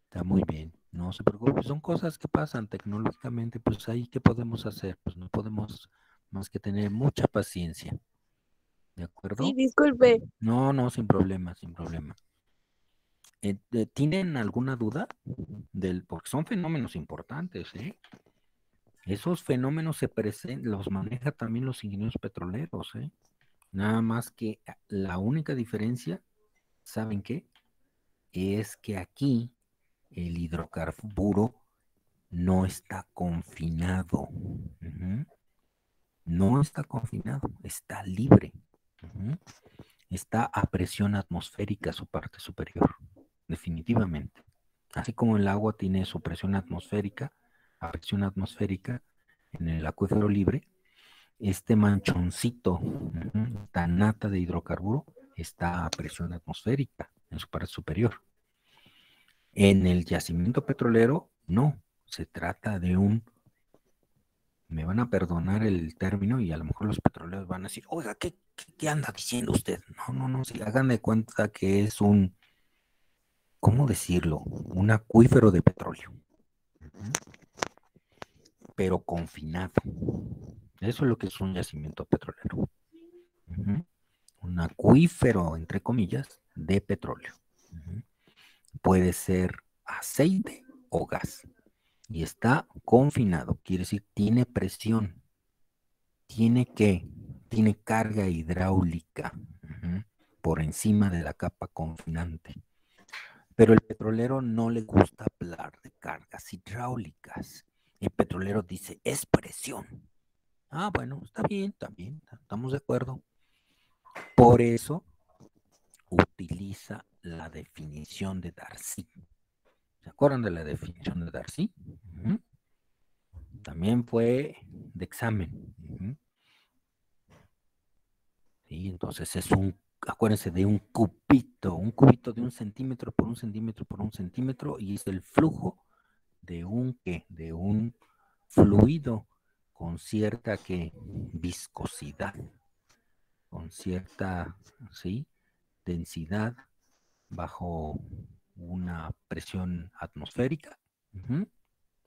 Está muy bien. No se preocupe, son cosas que pasan tecnológicamente, pues ahí, ¿qué podemos hacer? Pues no podemos más que tener mucha paciencia, ¿de Sí, acuerdo? disculpe. No, no, sin problema, sin problema. ¿Tienen alguna duda? Porque son fenómenos importantes, ¿eh? Esos fenómenos los maneja también los ingenieros petroleros, ¿eh? Nada más que la única diferencia, ¿saben qué? Es que aquí el hidrocarburo no está confinado. Ujú. No está confinado, está libre. Ujú. Está a presión atmosférica su parte superior, definitivamente. Así como el agua tiene su presión atmosférica, a presión atmosférica en el acuífero libre, este manchoncito, esta nata de hidrocarburo, está a presión atmosférica en su parte superior. En el yacimiento petrolero, no, se trata de me van a perdonar el término y a lo mejor los petroleros van a decir, oiga, ¿qué anda diciendo usted? No, no, no, sí, hagan de cuenta que es ¿cómo decirlo? Un acuífero de petróleo, pero confinado. Eso es lo que es un yacimiento petrolero. Un acuífero, entre comillas, de petróleo. Puede ser aceite o gas. Y está confinado, quiere decir, tiene presión. Tiene carga hidráulica por encima de la capa confinante. Pero el petrolero no le gusta hablar de cargas hidráulicas. El petrolero dice, es presión. Ah, bueno, está bien, estamos de acuerdo. Por eso utiliza la definición de Darcy. ¿Se acuerdan de la definición de Darcy? También fue de examen. ¿Sí? Entonces acuérdense de un cubito de 1 centímetro por 1 centímetro por 1 centímetro, y es el flujo de de un fluido con cierta viscosidad, con cierta, ¿sí?, densidad bajo una presión atmosférica,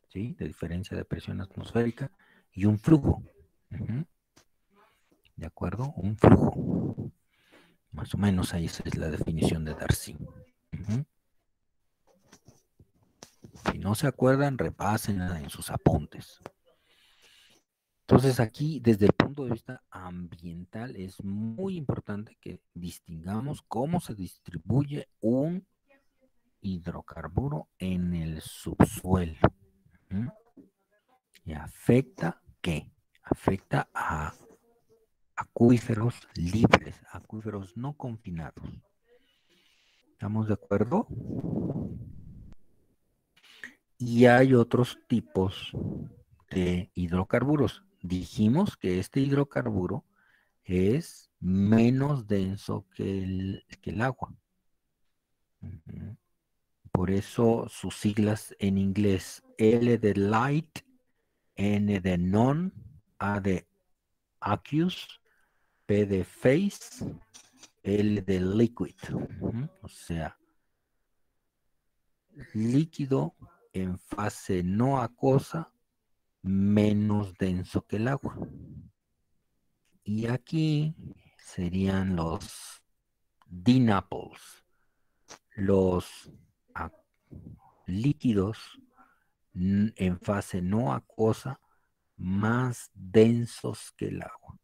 ¿sí?, de diferencia de presión atmosférica, y un flujo, ¿de acuerdo? Un flujo. Más o menos ahí esa es la definición de Darcy. Si no se acuerdan, repásenla en sus apuntes. Entonces aquí, desde el punto de vista ambiental, es muy importante que distingamos cómo se distribuye un hidrocarburo en el subsuelo. ¿Y afecta qué? Afecta a acuíferos libres, acuíferos no confinados. ¿Estamos de acuerdo? Y hay otros tipos de hidrocarburos. Dijimos que este hidrocarburo es menos denso que el agua. Por eso sus siglas en inglés: L de light, N de non, A de aqueous, P de phase, L de liquid. O sea, líquido en fase no acuosa, menos denso que el agua. Y aquí serían los DNAPLs, los líquidos en fase no acuosa más densos que el agua.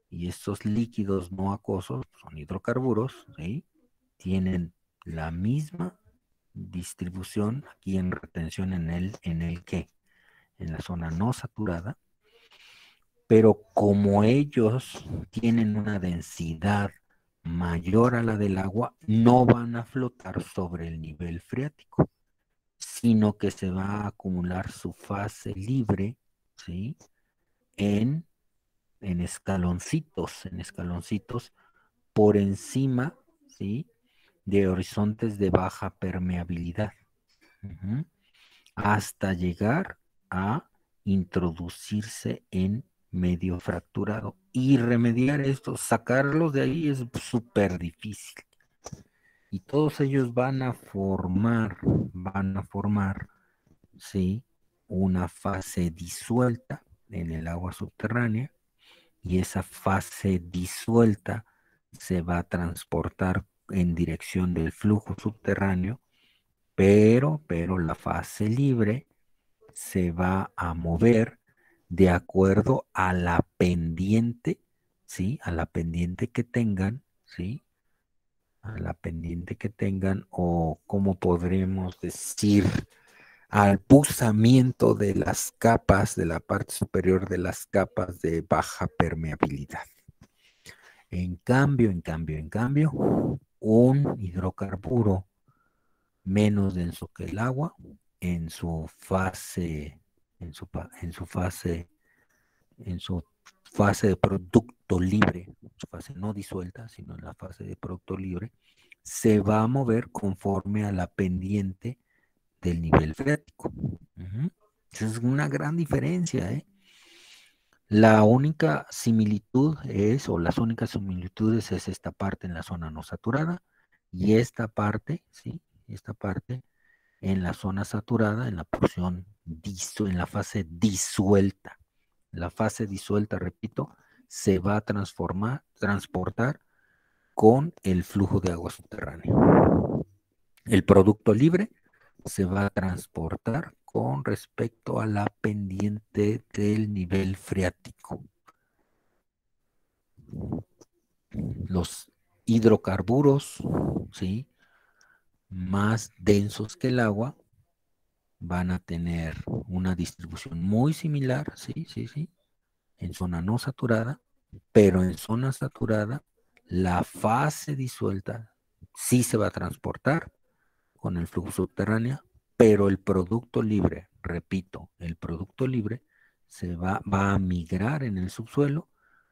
Y estos líquidos no acuosos son hidrocarburos, ¿sí? Tienen la misma distribución aquí en retención en la zona no saturada, pero como ellos tienen una densidad mayor a la del agua, no van a flotar sobre el nivel freático, sino que se va a acumular su fase libre, ¿sí?, en escaloncitos por encima, ¿sí?, de horizontes de baja permeabilidad, hasta llegar a introducirse en medio fracturado. Y remediar esto, sacarlos de ahí, es súper difícil. Y todos ellos van a formar ¿sí? Una fase disuelta en el agua subterránea y esa fase disuelta se va a transportar en dirección del flujo subterráneo, pero la fase libre se va a mover de acuerdo a la pendiente, ¿sí? A la pendiente que tengan, ¿sí? A la pendiente que tengan, o como podremos decir, al pulsamiento de las capas, de la parte superior de las capas de baja permeabilidad. En cambio, un hidrocarburo menos denso que el agua en su fase, en su fase, en su fase de producto libre, su fase no disuelta, sino en la fase de producto libre, se va a mover conforme a la pendiente del nivel freático. Esa es una gran diferencia, ¿eh? La única similitud es, o las únicas similitudes es esta parte en la zona no saturada y esta parte, ¿sí? Esta parte en la zona saturada, en la porción, en la fase disuelta. La fase disuelta, repito, se va a transportar con el flujo de agua subterránea. El producto libre se va a transportar con respecto a la pendiente del nivel freático. Los hidrocarburos, ¿sí?, más densos que el agua van a tener una distribución muy similar, sí, en zona no saturada, pero en zona saturada la fase disuelta sí se va a transportar con el flujo subterráneo, pero el producto libre, repito, el producto libre va a migrar en el subsuelo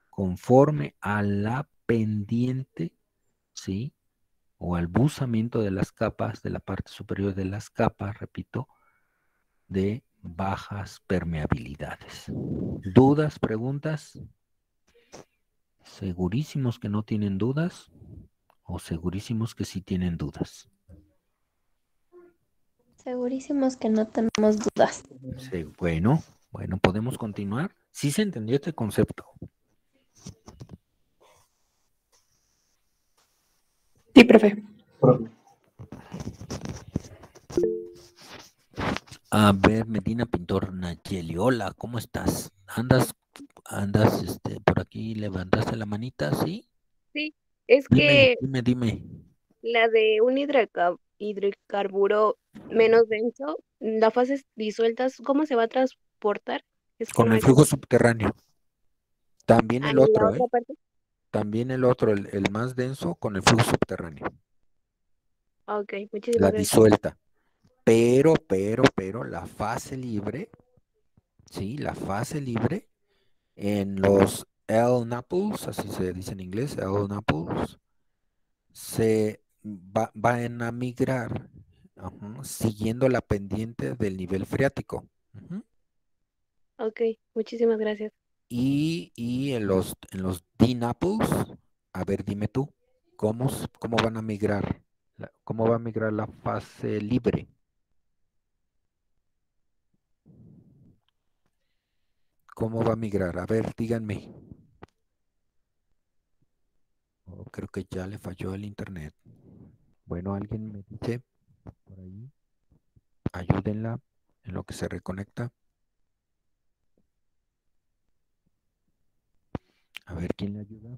conforme a la pendiente, ¿sí? O al buzamiento de las capas, de la parte superior de las capas, repito, de bajas permeabilidades. ¿Dudas, preguntas? ¿Segurísimos que no tienen dudas? ¿O segurísimos que sí tienen dudas? Segurísimos que no tenemos dudas. Sí, bueno, podemos continuar. ¿Sí se entendió este concepto? Sí, profe. A ver, Medina Pintor Nayeli, hola, ¿cómo estás? ¿Andas por aquí, levantaste la manita, sí? Sí, es Dime, que dime. la de un hidrocarburo menos denso, la fase disueltas, ¿cómo se va a transportar? Es que Con no el me flujo quedó. subterráneo. También Ah, el ¿y la otro, otra parte? También el otro, el más denso, con el flujo subterráneo. Ok, La muchísimas gracias. disuelta. Pero, la fase libre, sí, la fase libre en los LNAPLs, así se dice en inglés, LNAPLs, se van a migrar, siguiendo la pendiente del nivel freático. Ok, muchísimas gracias. Y en los DNAPLs, a ver, dime tú, ¿cómo van a migrar? ¿Cómo va a migrar la fase libre? ¿Cómo va a migrar? A ver, díganme. Oh, creo que ya le falló el internet. Bueno, alguien me dice por ahí, ayúdenla en lo que se reconecta. A ver quién le ayuda.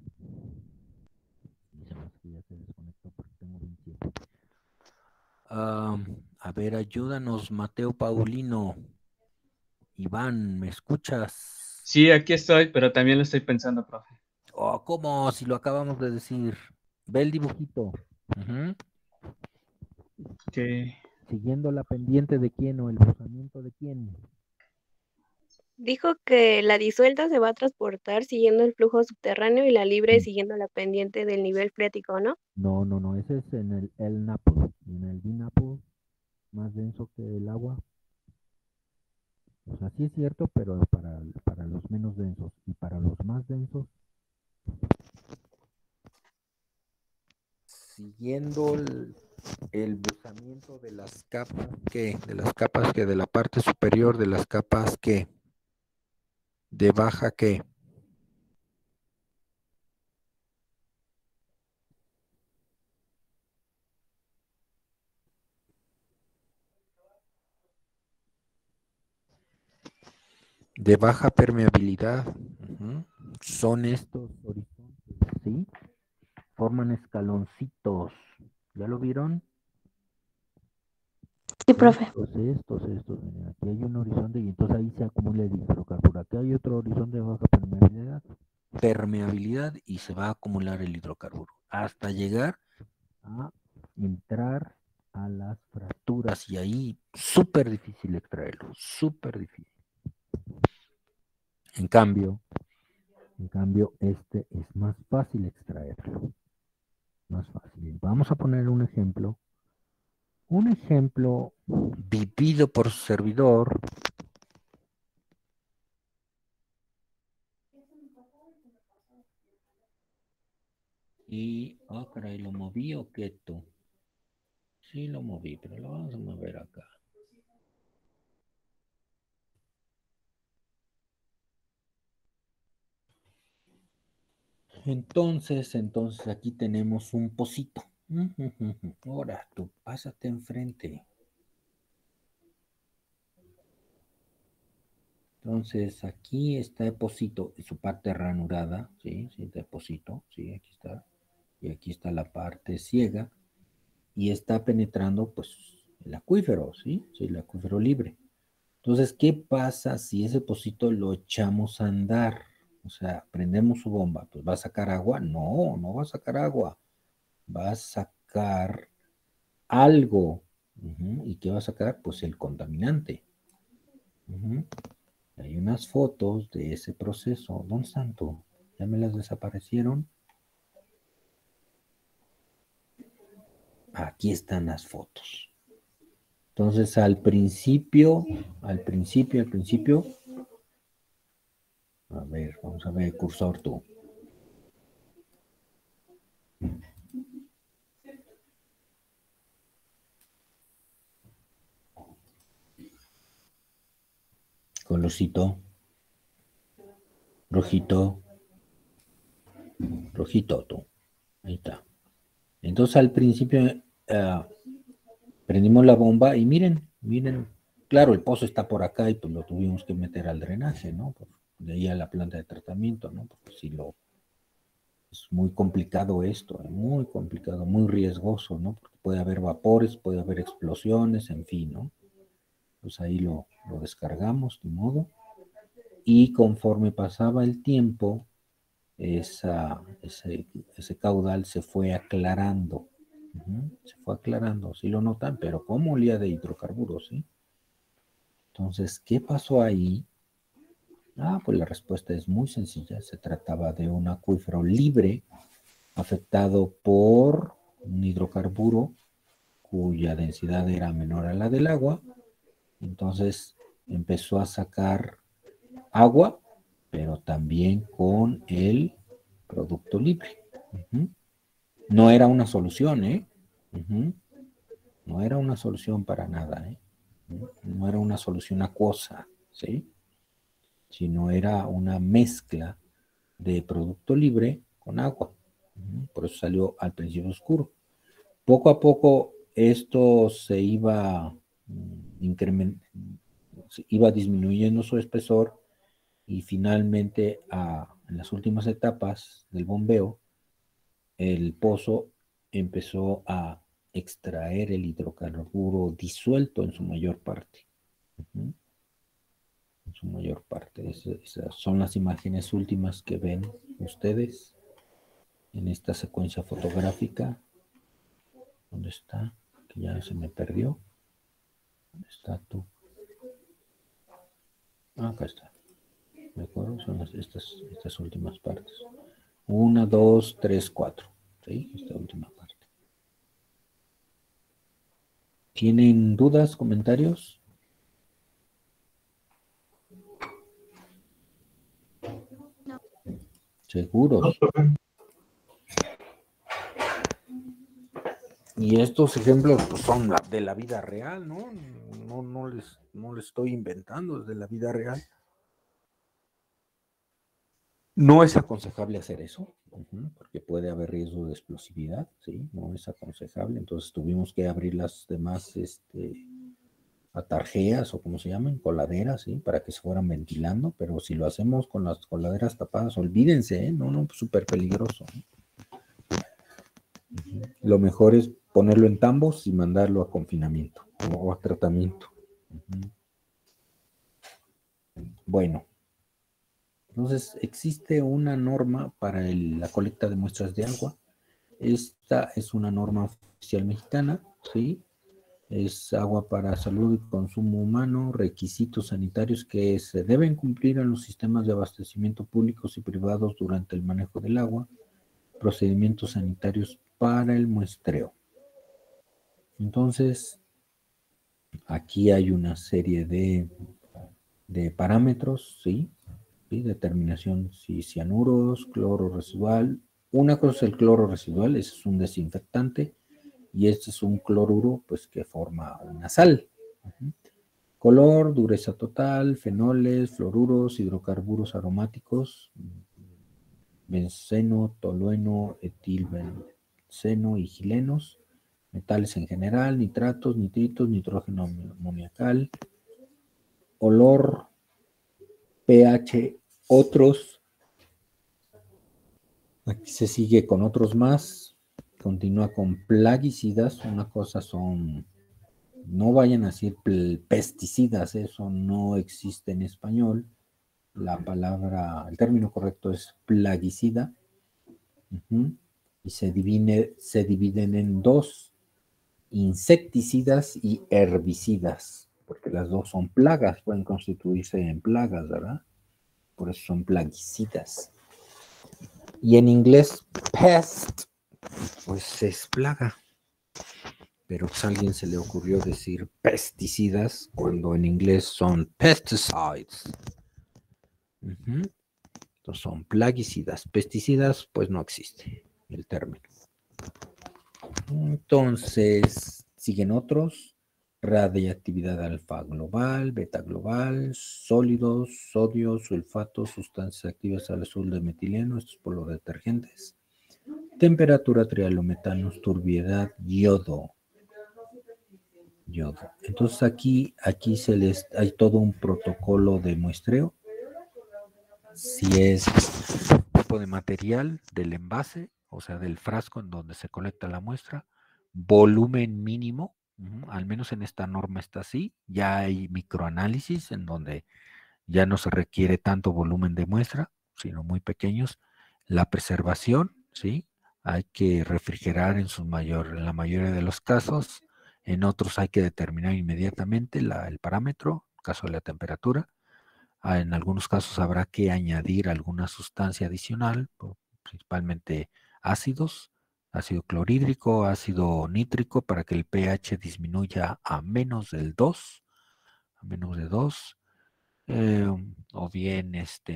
Que ya se desconectó porque tengo 27. A ver, ayúdanos, Mateo Paulino. Iván, ¿me escuchas? Sí, aquí estoy, pero también lo estoy pensando, profe. Oh, ¿cómo? Si lo acabamos de decir. Ve el dibujito. Que Siguiendo la pendiente de quién o el buzamiento de quién. Dijo que la disuelta se va a transportar siguiendo el flujo subterráneo y la libre Sí. siguiendo la pendiente del nivel freático, ¿no? No, ese es en el Napo. En el Dinapo, más denso que el agua. O sea, sí es cierto, pero para los menos densos. Y para los más densos, siguiendo el buzamiento de las capas que, de la parte superior de las capas que, de baja que. De baja permeabilidad. Son estos horizontes, ¿sí? Forman escaloncitos. ¿Ya lo vieron? Sí, profe. Estos. Miren, aquí hay un horizonte y entonces ahí se acumula el hidrocarburo. Aquí hay otro horizonte de baja permeabilidad y se va a acumular el hidrocarburo hasta llegar a entrar a las fracturas y ahí súper difícil extraerlo, súper difícil. En cambio, este es más fácil extraerlo. Más fácil. Vamos a poner un ejemplo. Un ejemplo vivido por su servidor. Y, caray, ¿lo moví o qué tú? Sí, lo moví, pero lo vamos a mover acá. Entonces aquí tenemos un pocito. Ahora, tú pásate enfrente. Entonces, aquí está el pocito, su parte ranurada, ¿sí? Sí, depósito, sí, aquí está. Y aquí está la parte ciega. Y está penetrando, pues, el acuífero, ¿sí? Sí, el acuífero libre. Entonces, ¿qué pasa si ese pocito lo echamos a andar? O sea, prendemos su bomba, pues ¿va a sacar agua? No, no va a sacar agua. Va a sacar algo. ¿Y qué va a sacar? Pues el contaminante. Hay unas fotos de ese proceso. ¿Dónde están tú? ¿Ya me las desaparecieron? Aquí están las fotos. Entonces, al principio, a ver, vamos a ver el cursor tú. Colorcito. Rojito. Rojito tú. Ahí está. Entonces, al principio, prendimos la bomba y miren, claro, el pozo está por acá y pues lo tuvimos que meter al drenaje, ¿no? De ahí a la planta de tratamiento, ¿no? Porque si es muy complicado esto, muy complicado, muy riesgoso, ¿no? Porque puede haber vapores, puede haber explosiones, en fin, ¿no? Pues ahí lo descargamos, de modo. Y conforme pasaba el tiempo, ese caudal se fue aclarando. Se fue aclarando, sí lo notan, pero ¿cómo olía de hidrocarburos? ¿Sí? Entonces, ¿qué pasó ahí? Pues la respuesta es muy sencilla. Se trataba de un acuífero libre afectado por un hidrocarburo cuya densidad era menor a la del agua. Entonces empezó a sacar agua, pero también con el producto libre. No era una solución, ¿eh? No era una solución para nada, ¿eh? No era una solución acuosa, ¿sí? Sino era una mezcla de producto libre con agua. Por eso salió al principio oscuro. Poco a poco esto se iba iba disminuyendo su espesor y finalmente en las últimas etapas del bombeo, el pozo empezó a extraer el hidrocarburo disuelto en su mayor parte. En su mayor parte. Esas son las imágenes últimas que ven ustedes en esta secuencia fotográfica. ¿Dónde está? Que ya se me perdió. ¿Dónde está tú? Acá está. ¿De acuerdo? Son estas últimas partes. 1, 2, 3, 4. ¿Sí? Esta última parte. ¿Tienen dudas, comentarios? No. ¿Seguros? Y estos ejemplos pues, son de la vida real, ¿no? No les estoy inventando, es de la vida real. No es aconsejable hacer eso, porque puede haber riesgo de explosividad, ¿sí? No es aconsejable. Entonces tuvimos que abrir las demás atarjeas o como se llaman, coladeras, ¿sí? Para que se fueran ventilando, pero si lo hacemos con las coladeras tapadas, olvídense, ¿eh? No, súper peligroso, ¿eh? Lo mejor es ponerlo en tambos y mandarlo a confinamiento o a tratamiento. Bueno, entonces existe una norma para la colecta de muestras de agua. Esta es una norma oficial mexicana, ¿sí? Es agua para salud y consumo humano, requisitos sanitarios que se deben cumplir en los sistemas de abastecimiento públicos y privados durante el manejo del agua, procedimientos sanitarios para el muestreo. Entonces, aquí hay una serie de parámetros, ¿sí? ¿Sí? Determinación si cianuros, cloro residual. Una cosa es el cloro residual, ese es un desinfectante, y este es un cloruro, pues que forma una sal. Color, dureza total, fenoles, fluoruros, hidrocarburos aromáticos, benceno, tolueno, etilbenceno y gilenos, metales en general, nitratos, nitritos, nitrógeno amoniacal, olor, pH, otros. Aquí se sigue con otros más. Continúa con plaguicidas. Una cosa son, no vayan a decir pesticidas, eso no existe en español. La palabra, el término correcto es plaguicida. Y se dividen en dos: insecticidas y herbicidas, porque las dos son plagas, pueden constituirse en plagas, ¿verdad? Por eso son plaguicidas. Y en inglés, pest, pues es plaga. Pero pues a alguien se le ocurrió decir pesticidas cuando en inglés son pesticides. Entonces son plaguicidas. Pesticidas, pues no existe el término. Entonces, siguen otros: radiactividad alfa global, beta global, sólidos, sodio, sulfato, sustancias activas al azul de metileno, estos por los detergentes, temperatura, trialometanos, turbiedad, yodo. Entonces aquí hay todo un protocolo de muestreo. Si es tipo de material del envase, o sea, del frasco en donde se colecta la muestra, volumen mínimo, al menos en esta norma está así. Ya hay microanálisis en donde ya no se requiere tanto volumen de muestra, sino muy pequeños. La preservación, ¿sí? Hay que refrigerar en la mayoría de los casos. En otros hay que determinar inmediatamente el parámetro, en caso de la temperatura. En algunos casos habrá que añadir alguna sustancia adicional, principalmente ácidos, ácido clorhídrico, ácido nítrico, para que el pH disminuya a menos del 2, o bien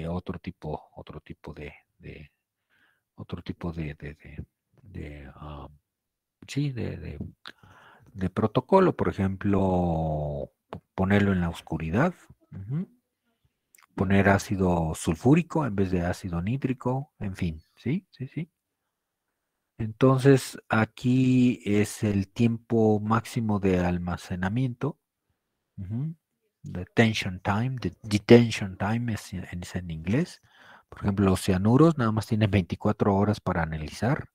otro tipo de protocolo, por ejemplo, ponerlo en la oscuridad, poner ácido sulfúrico en vez de ácido nítrico, en fin, ¿sí? Entonces, aquí es el tiempo máximo de almacenamiento, detention time es en inglés. Por ejemplo, los cianuros nada más tienen 24 horas para analizar,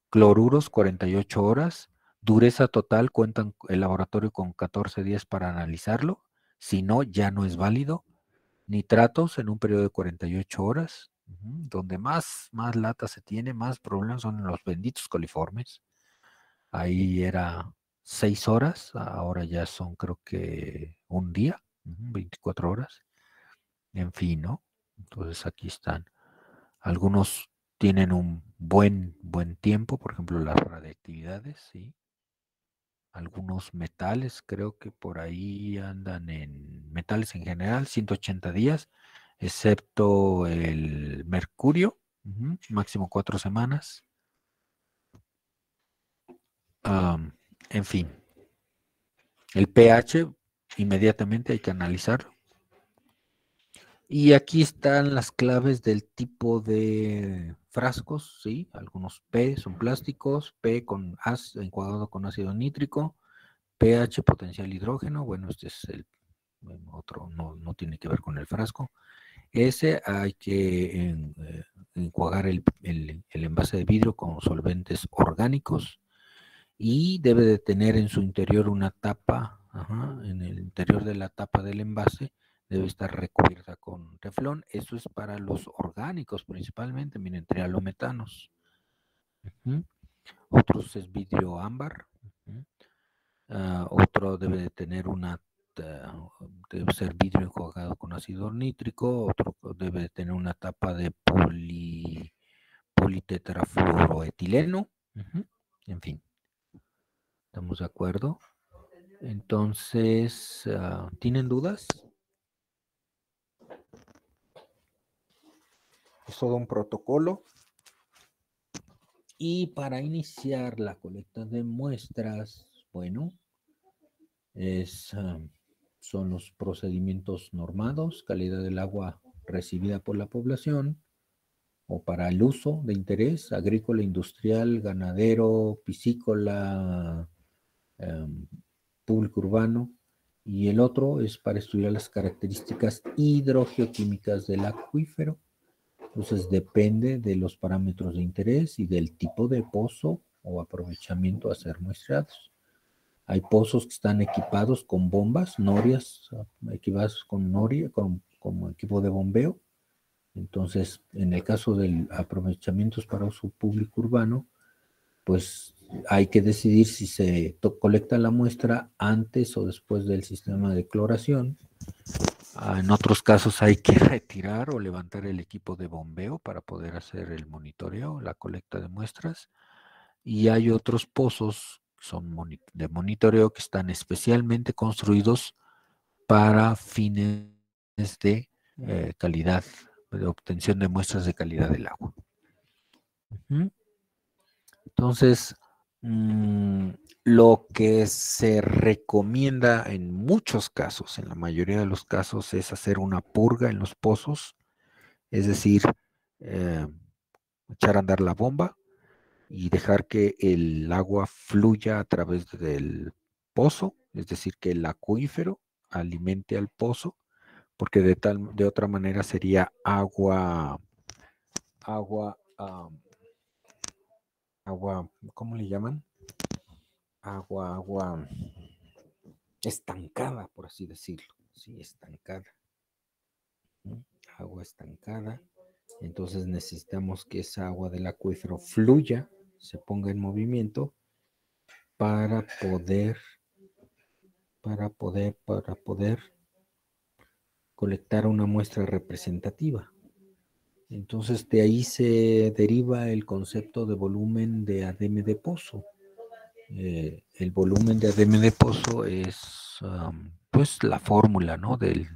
cloruros 48 horas, dureza total cuentan el laboratorio con 14 días para analizarlo, si no, ya no es válido. Nitratos en un periodo de 48 horas, donde más lata se tiene, más problemas son los benditos coliformes. Ahí era 6 horas, ahora ya son creo que un día, 24 horas. En fin, ¿no? Entonces aquí están. Algunos tienen un buen tiempo, por ejemplo las radiactividades, ¿sí? Algunos metales, creo que por ahí andan en metales en general, 180 días, excepto el mercurio, máximo 4 semanas. En fin, el pH inmediatamente hay que analizarlo. Y aquí están las claves del tipo de frascos, ¿sí? Algunos P son plásticos, P con encuadrado con ácido nítrico, pH potencial hidrógeno, bueno, este es el otro, no tiene que ver con el frasco. Ese hay que enjuagar el envase de vidrio con solventes orgánicos y debe de tener en su interior una tapa, en el interior de la tapa del envase debe estar recubierta con teflón. Eso es para los orgánicos principalmente, miren, trialometanos. Otros es vidrio ámbar. Otro debe de tener debe ser vidrio enjuagado con ácido nítrico. Otro debe de tener una tapa de politetrafluoroetileno. En fin, ¿estamos de acuerdo? Entonces, ¿tienen dudas? Es todo un protocolo. Y para iniciar la colecta de muestras, bueno, son los procedimientos normados, calidad del agua recibida por la población o para el uso de interés agrícola, industrial, ganadero, piscícola, público urbano, y el otro es para estudiar las características hidrogeoquímicas del acuífero. Entonces depende de los parámetros de interés y del tipo de pozo o aprovechamiento a ser muestreados. Hay pozos que están equipados con bombas, norias, equipados con noria, como equipo de bombeo. Entonces, en el caso del aprovechamientos para uso público urbano, pues hay que decidir si se colecta la muestra antes o después del sistema de cloración. En otros casos hay que retirar o levantar el equipo de bombeo para poder hacer el monitoreo, la colecta de muestras. Y hay otros pozos que son de monitoreo que están especialmente construidos para fines de calidad, de obtención de muestras de calidad del agua. Entonces, lo que se recomienda en muchos casos, en la mayoría de los casos, es hacer una purga en los pozos, es decir, echar a andar la bomba y dejar que el agua fluya a través del pozo, es decir, que el acuífero alimente al pozo, porque de otra manera sería agua, ¿cómo le llaman? Agua estancada, por así decirlo, sí, estancada. Agua estancada. Entonces necesitamos que esa agua del acuífero fluya, se ponga en movimiento para poder colectar una muestra representativa. Entonces de ahí se deriva el concepto de volumen de ADM de pozo. El volumen de ADM de pozo es pues la fórmula, ¿no? de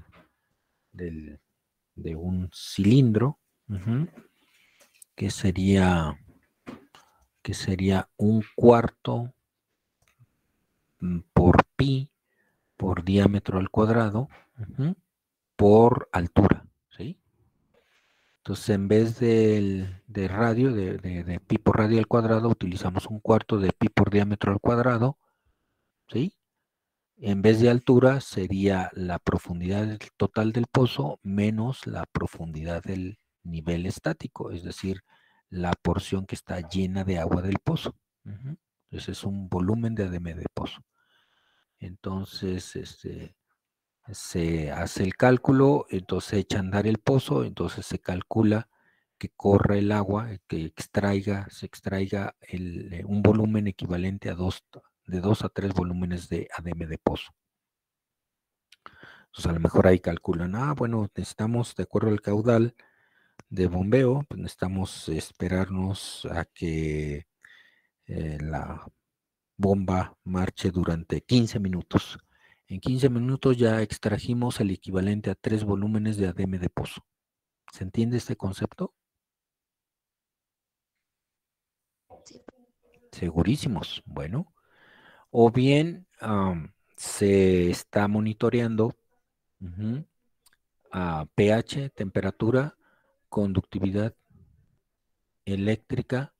un cilindro, que sería un cuarto por pi por diámetro al cuadrado por altura, ¿sí? Entonces, en vez de radio, de pi por radio al cuadrado, utilizamos un cuarto de pi por diámetro al cuadrado, ¿sí? En vez de altura, sería la profundidad total del pozo menos la profundidad del nivel estático, es decir, la porción que está llena de agua del pozo. Entonces, es un volumen de ADM de pozo. Entonces, se hace el cálculo, entonces se echa a andar el pozo, entonces se calcula que corra el agua, que se extraiga un volumen equivalente de 2 a 3 volúmenes de ADM de pozo. Entonces a lo mejor ahí calculan, bueno, necesitamos, de acuerdo al caudal de bombeo, pues necesitamos esperarnos a que la bomba marche durante 15 minutos. En 15 minutos ya extrajimos el equivalente a 3 volúmenes de ADM de pozo. ¿Se entiende este concepto? Sí. Segurísimos. Bueno, O bien se está monitoreando a pH, temperatura, conductividad eléctrica,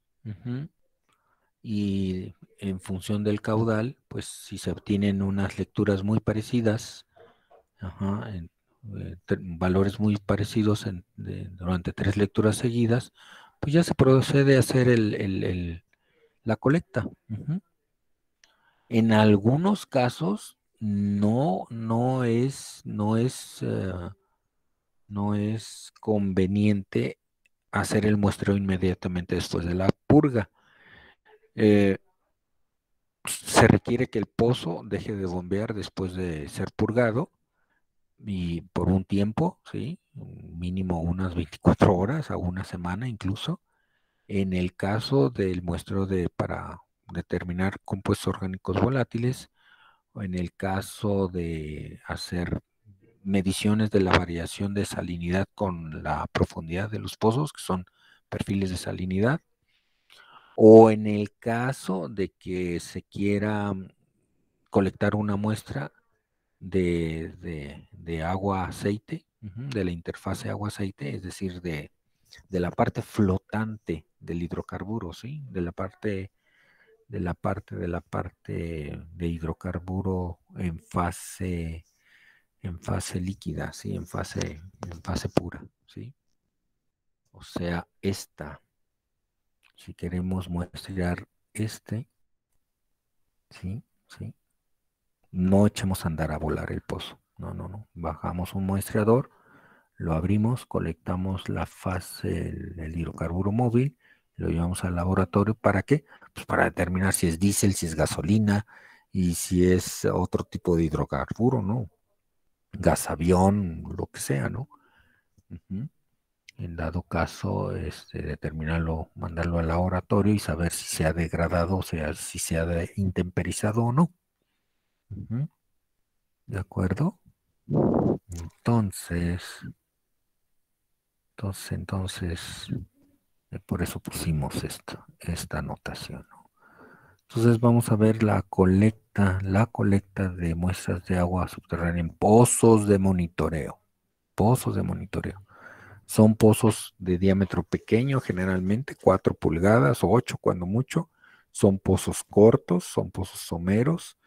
y en función del caudal, pues si se obtienen unas lecturas muy parecidas, valores muy parecidos durante 3 lecturas seguidas, pues ya se procede a hacer la colecta. En algunos casos no es conveniente hacer el muestreo inmediatamente después de la purga. Se requiere que el pozo deje de bombear después de ser purgado y por un tiempo, ¿sí? Mínimo unas 24 horas a una semana incluso. En el caso del muestreo para determinar compuestos orgánicos volátiles, o en el caso de hacer mediciones de la variación de salinidad con la profundidad de los pozos, que son perfiles de salinidad, o en el caso de que se quiera colectar una muestra de agua-aceite, de la interfase agua-aceite, es decir, de la parte flotante del hidrocarburo, ¿sí? De la parte de hidrocarburo en fase líquida, ¿sí? En fase pura, ¿sí? O sea, si queremos muestrear ¿sí? ¿Sí? No echemos a andar a volar el pozo. No. Bajamos un muestreador, lo abrimos, colectamos la fase, el hidrocarburo móvil, lo llevamos al laboratorio. ¿Para qué? Pues para determinar si es diésel, si es gasolina y si es otro tipo de hidrocarburo, ¿no? Gas avión, lo que sea, ¿no? En dado caso, determinarlo, mandarlo al laboratorio y saber si se ha degradado, o sea, si se ha intemperizado o no. ¿De acuerdo? Entonces, por eso pusimos esta anotación, ¿no? Entonces vamos a ver la colecta de muestras de agua subterránea en pozos de monitoreo. Pozos de monitoreo. Son pozos de diámetro pequeño, generalmente 4 pulgadas o 8 cuando mucho. Son pozos cortos, son pozos someros.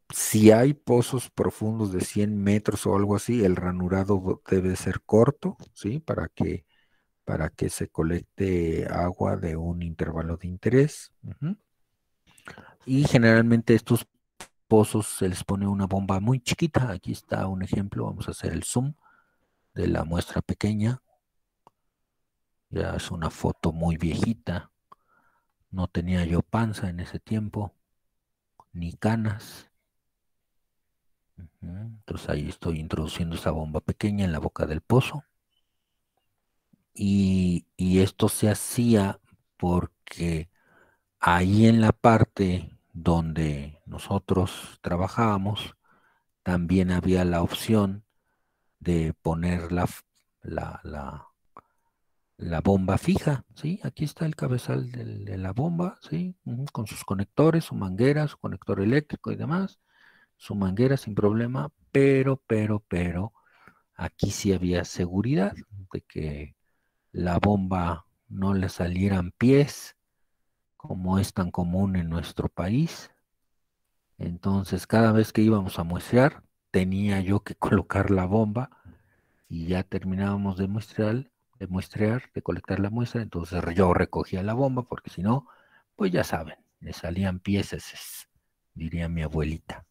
Si hay pozos profundos de 100 metros o algo así, el ranurado debe ser corto, ¿sí? Para que se colecte agua de un intervalo de interés. Y generalmente estos pozos se les pone una bomba muy chiquita. Aquí está un ejemplo, vamos a hacer el zoom de la muestra pequeña. Ya es una foto muy viejita. No tenía yo panza en ese tiempo, ni canas. Entonces ahí estoy introduciendo esa bomba pequeña en la boca del pozo. Y esto se hacía porque ahí en la parte donde nosotros trabajábamos, también había la opción de poner la bomba fija, ¿sí? Aquí está el cabezal de la bomba, ¿sí? Con sus conectores, su manguera, su conector eléctrico y demás, su manguera sin problema, pero, aquí sí había seguridad de que la bomba no le salieran pies, como es tan común en nuestro país. Entonces, cada vez que íbamos a muestrear, tenía yo que colocar la bomba y ya terminábamos de muestrear, de colectar la muestra. Entonces yo recogía la bomba porque si no, pues ya saben, le salían piezas, diría mi abuelita.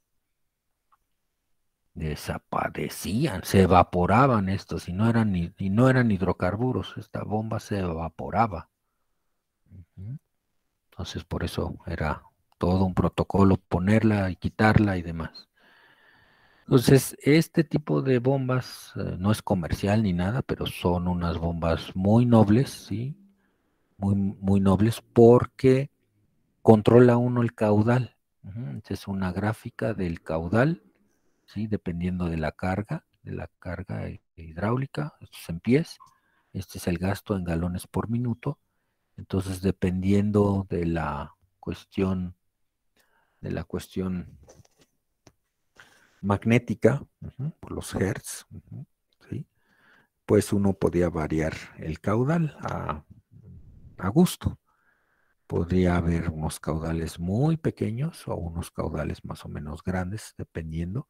Desaparecían, se evaporaban estos y no eran hidrocarburos, esta bomba se evaporaba. Entonces por eso era todo un protocolo ponerla y quitarla y demás. Entonces, este tipo de bombas no es comercial ni nada, pero son unas bombas muy nobles, ¿sí? Muy, muy nobles porque controla uno el caudal. Esta es una gráfica del caudal, ¿sí? Dependiendo de la carga hidráulica, esto es en pies, este es el gasto en galones por minuto. Entonces, dependiendo de la cuestión la cuestión magnética, por los hertz, ¿sí? Pues uno podía variar el caudal a gusto. Podría haber unos caudales muy pequeños o unos caudales más o menos grandes, dependiendo.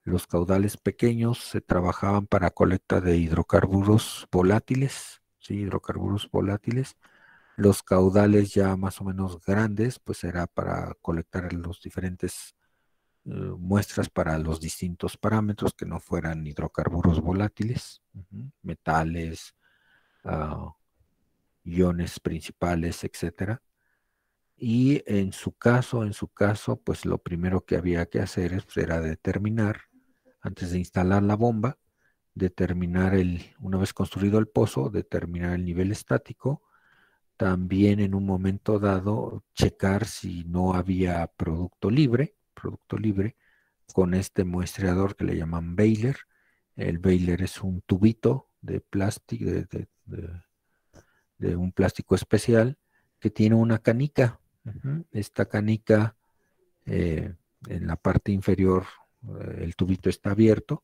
Los caudales pequeños se trabajaban para colecta de hidrocarburos volátiles, ¿sí? Hidrocarburos volátiles. Los caudales ya más o menos grandes, pues era para colectar los diferentes muestras para los distintos parámetros que no fueran hidrocarburos volátiles, metales, iones principales, etcétera. Y en su caso, pues lo primero que había que hacer era determinar, antes de instalar la bomba, una vez construido el pozo, determinar el nivel estático. También en un momento dado, checar si no había producto libre, con este muestreador que le llaman Baylor. El Baylor es un tubito de plástico, de un plástico especial que tiene una canica. Esta canica, en la parte inferior, el tubito está abierto.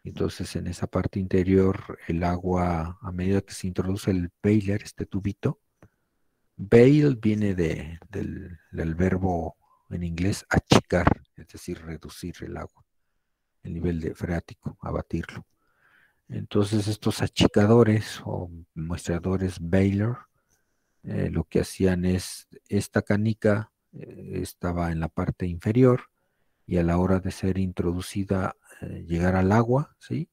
Entonces, en esa parte interior, el agua, a medida que se introduce el Baylor, este tubito, Bail viene del verbo en inglés achicar, es decir, reducir el agua, el nivel de freático, abatirlo. Entonces estos achicadores o muestreadores Baylor, lo que hacían es, esta canica estaba en la parte inferior y a la hora de ser introducida, llegar al agua, ¿sí?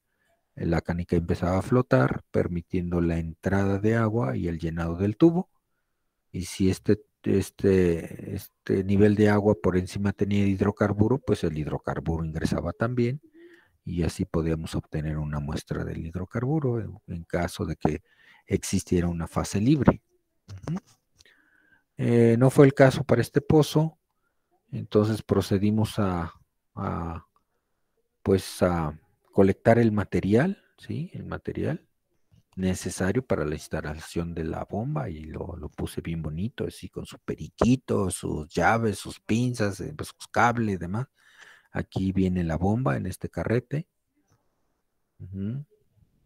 La canica empezaba a flotar, permitiendo la entrada de agua y el llenado del tubo. Y si este nivel de agua por encima tenía hidrocarburo, pues el hidrocarburo ingresaba también y así podíamos obtener una muestra del hidrocarburo en caso de que existiera una fase libre. No fue el caso para este pozo, entonces procedimos pues a colectar el material, ¿sí? El material necesario para la instalación de la bomba y lo puse bien bonito, así con su periquito, sus llaves, sus pinzas, pues, sus cables y demás. Aquí viene la bomba en este carrete.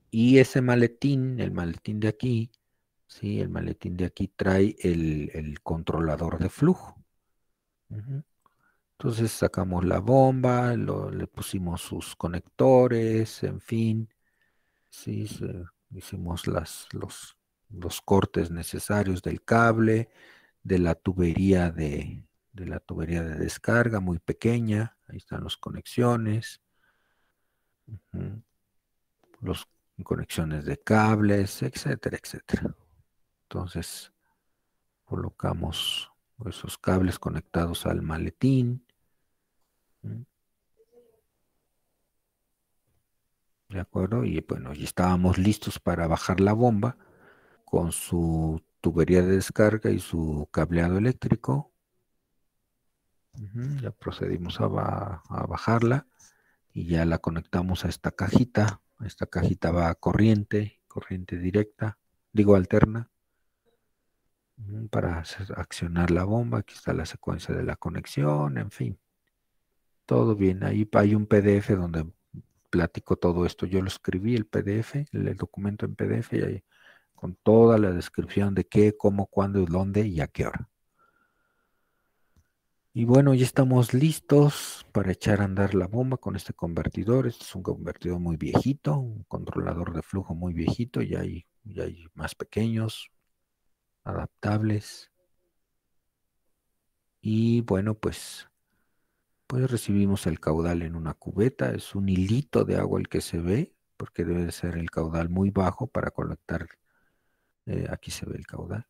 Y ese maletín, el maletín de aquí, sí, el maletín de aquí trae el controlador de flujo. Entonces sacamos la bomba, le pusimos sus conectores, en fin, sí, hicimos los cortes necesarios del cable, de la tubería de descarga muy pequeña, ahí están las conexiones, las conexiones de cables, etcétera, etcétera. Entonces colocamos esos cables conectados al maletín. ¿De acuerdo? Y bueno, ya estábamos listos para bajar la bomba con su tubería de descarga y su cableado eléctrico. Ya procedimos a bajarla y ya la conectamos a esta cajita. Esta cajita va a corriente directa, digo alterna, para accionar la bomba. Aquí está la secuencia de la conexión, en fin. Todo bien. Ahí hay un PDF donde platico todo esto. Yo lo escribí, el PDF, el documento en PDF, y ahí, con toda la descripción de qué, cómo, cuándo, y dónde y a qué hora. Y bueno, ya estamos listos para echar a andar la bomba con este convertidor. Este es un convertidor muy viejito, un controlador de flujo muy viejito, ya hay más pequeños, adaptables. Y bueno, pues recibimos el caudal en una cubeta. Es un hilito de agua el que se ve, porque debe de ser el caudal muy bajo para colectar. Aquí se ve el caudal,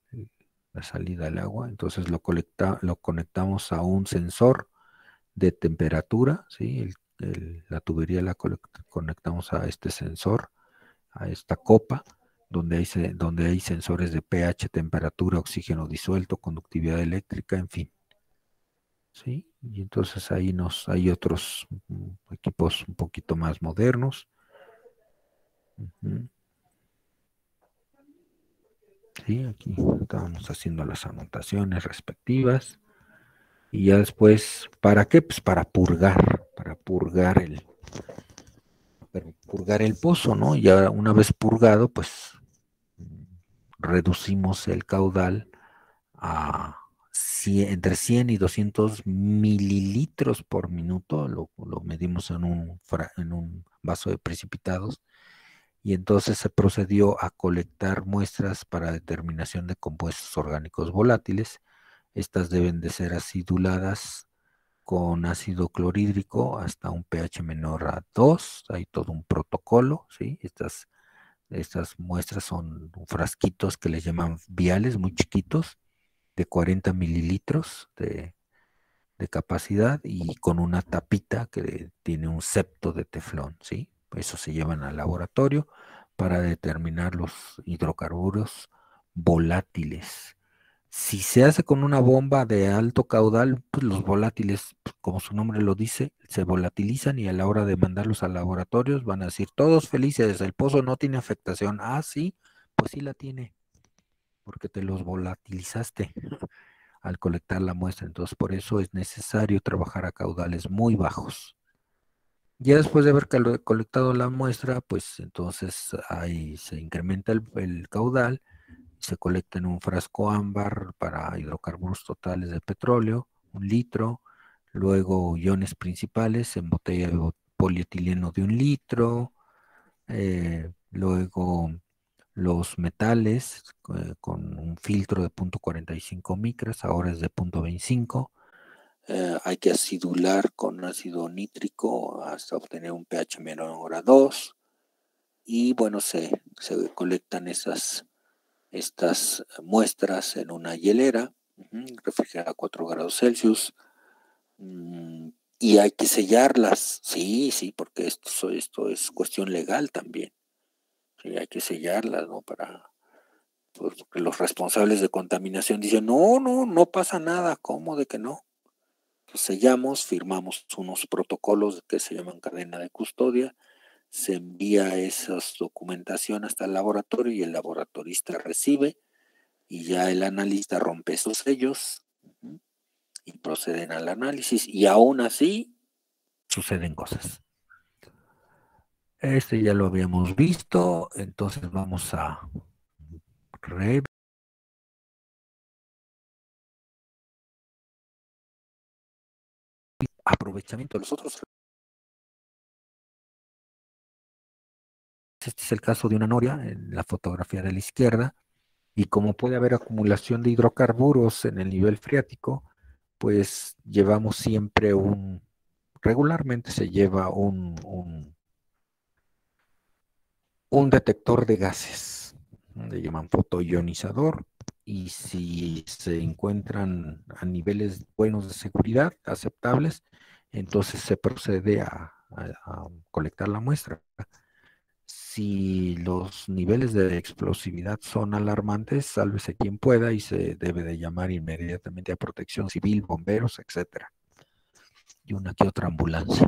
la salida del agua. Entonces lo conectamos a un sensor de temperatura, ¿sí? La tubería la conectamos a este sensor, a esta copa, donde hay sensores de pH, temperatura, oxígeno disuelto, conductividad eléctrica, en fin. ¿Sí? Y entonces ahí hay otros equipos un poquito más modernos. Sí, aquí estábamos haciendo las anotaciones respectivas. Y ya después, ¿para qué? Pues para purgar el pozo, ¿no? Ya una vez purgado, pues reducimos el caudal a entre 100 y 200 mililitros por minuto, lo medimos en un vaso de precipitados, y entonces se procedió a colectar muestras para determinación de compuestos orgánicos volátiles. Estas deben de ser aciduladas con ácido clorhídrico hasta un pH menor a 2. Hay todo un protocolo, ¿sí? Estas muestras son frasquitos que les llaman viales muy chiquitos, de 40 mililitros de capacidad y con una tapita que tiene un septo de teflón, ¿sí? Eso se llevan al laboratorio para determinar los hidrocarburos volátiles. Si se hace con una bomba de alto caudal, pues los volátiles, pues, como su nombre lo dice, se volatilizan y a la hora de mandarlos a laboratorios van a decir, todos felices, el pozo no tiene afectación. Ah, sí, pues sí la tiene, porque te los volatilizaste al colectar la muestra. Entonces, por eso es necesario trabajar a caudales muy bajos. Ya después de haber colectado la muestra, pues entonces ahí se incrementa el caudal, se colecta en un frasco ámbar para hidrocarburos totales de petróleo, 1 litro, luego iones principales en botella de polietileno de 1 litro, luego los metales con un filtro de 0.45 micras, ahora es de 0.25. Hay que acidular con ácido nítrico hasta obtener un pH menor a 2. Y bueno, se colectan estas muestras en una hielera, refrigerada a 4 grados Celsius. Y hay que sellarlas, sí, porque esto es cuestión legal también. Sí, hay que sellarlas, ¿no? Porque los responsables de contaminación dicen, no pasa nada, ¿cómo de que no? Pues sellamos, firmamos unos protocolos que se llaman cadena de custodia, se envía esa documentación hasta el laboratorio y el laboratorista recibe y ya el analista rompe esos sellos y proceden al análisis y aún así suceden cosas. Este ya lo habíamos visto, entonces vamos a aprovechamiento de los otros. Este es el caso de una noria en la fotografía de la izquierda, y como puede haber acumulación de hidrocarburos en el nivel freático, pues llevamos siempre regularmente se lleva un detector de gases, le llaman fotoionizador, y si se encuentran a niveles buenos de seguridad, aceptables, entonces se procede a colectar la muestra. Si los niveles de explosividad son alarmantes, sálvese quien pueda y se debe de llamar inmediatamente a protección civil, bomberos, etcétera. Y una que otra ambulancia.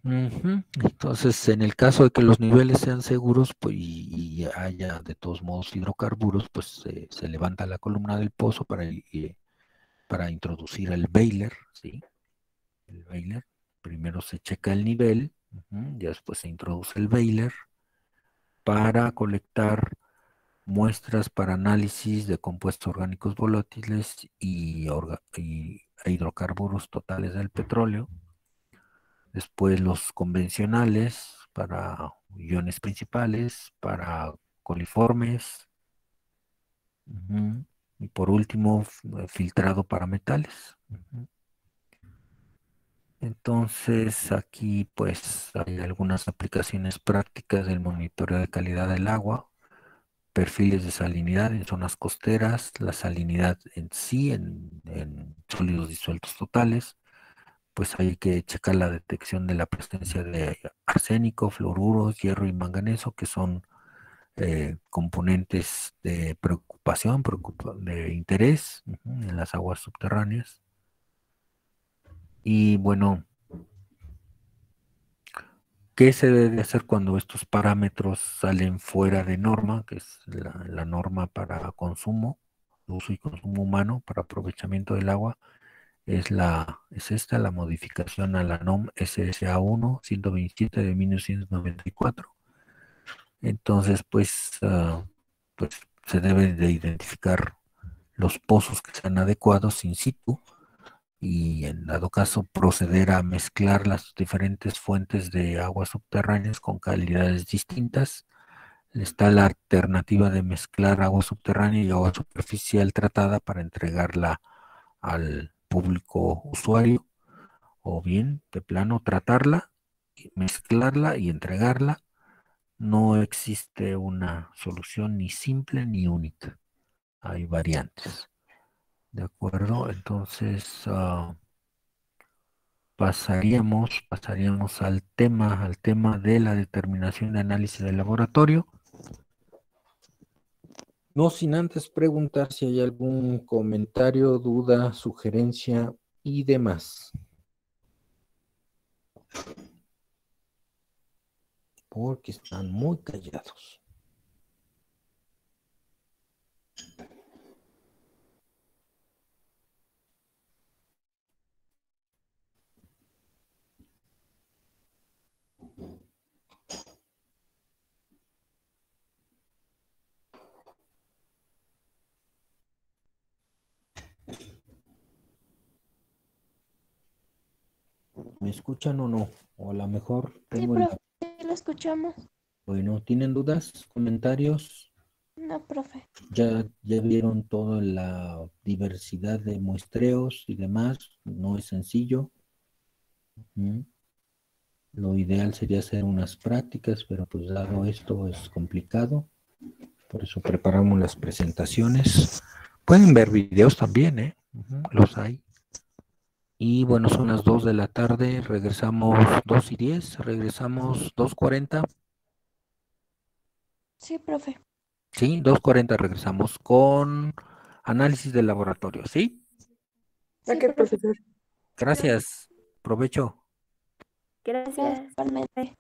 Entonces, en el caso de que los niveles sean seguros, pues, y haya de todos modos hidrocarburos, pues se levanta la columna del pozo para introducir el bailer, ¿sí? El bailer. Primero se checa el nivel, ya después se introduce el bailer para colectar muestras para análisis de compuestos orgánicos volátiles e hidrocarburos totales del petróleo. Después los convencionales para iones principales, para coliformes. Y por último, filtrado para metales. Entonces aquí pues hay algunas aplicaciones prácticas del monitoreo de calidad del agua, perfiles de salinidad en zonas costeras, la salinidad en sí, en sólidos disueltos totales. Pues hay que checar la detección de la presencia de arsénico, fluoruros, hierro y manganeso, que son componentes de preocupación, de interés en las aguas subterráneas. Y bueno, ¿qué se debe hacer cuando estos parámetros salen fuera de norma, que es la norma para consumo uso y consumo humano para aprovechamiento del agua es esta, la modificación a la NOM SSA 1 127 de 1994. Entonces, pues se debe de identificar los pozos que sean adecuados in situ y en dado caso proceder a mezclar las diferentes fuentes de aguas subterráneas con calidades distintas. Está la alternativa de mezclar agua subterránea y agua superficial tratada para entregarla al público usuario, o bien de plano tratarla, mezclarla y entregarla. No existe una solución ni simple ni única. Hay variantes. ¿De acuerdo? Entonces pasaríamos al tema de la determinación de análisis de laboratorio. No sin antes preguntar si hay algún comentario, duda, sugerencia y demás. Porque están muy callados. ¿Me escuchan o no? O a lo mejor Sí, tengo profe, lo escuchamos. Bueno, ¿tienen dudas, comentarios? No, profe. Ya vieron toda la diversidad de muestreos y demás. No es sencillo. Lo ideal sería hacer unas prácticas, pero pues dado esto es complicado. Por eso preparamos las presentaciones. Pueden ver videos también, ¿eh? Los hay. Y bueno, son las 2 de la tarde. Regresamos 2:10. Regresamos 2:40. Sí, profe. Sí, 2:40 regresamos con análisis de laboratorio, ¿sí? Sí, Ok, profesor. Gracias. Provecho. Gracias. Igualmente.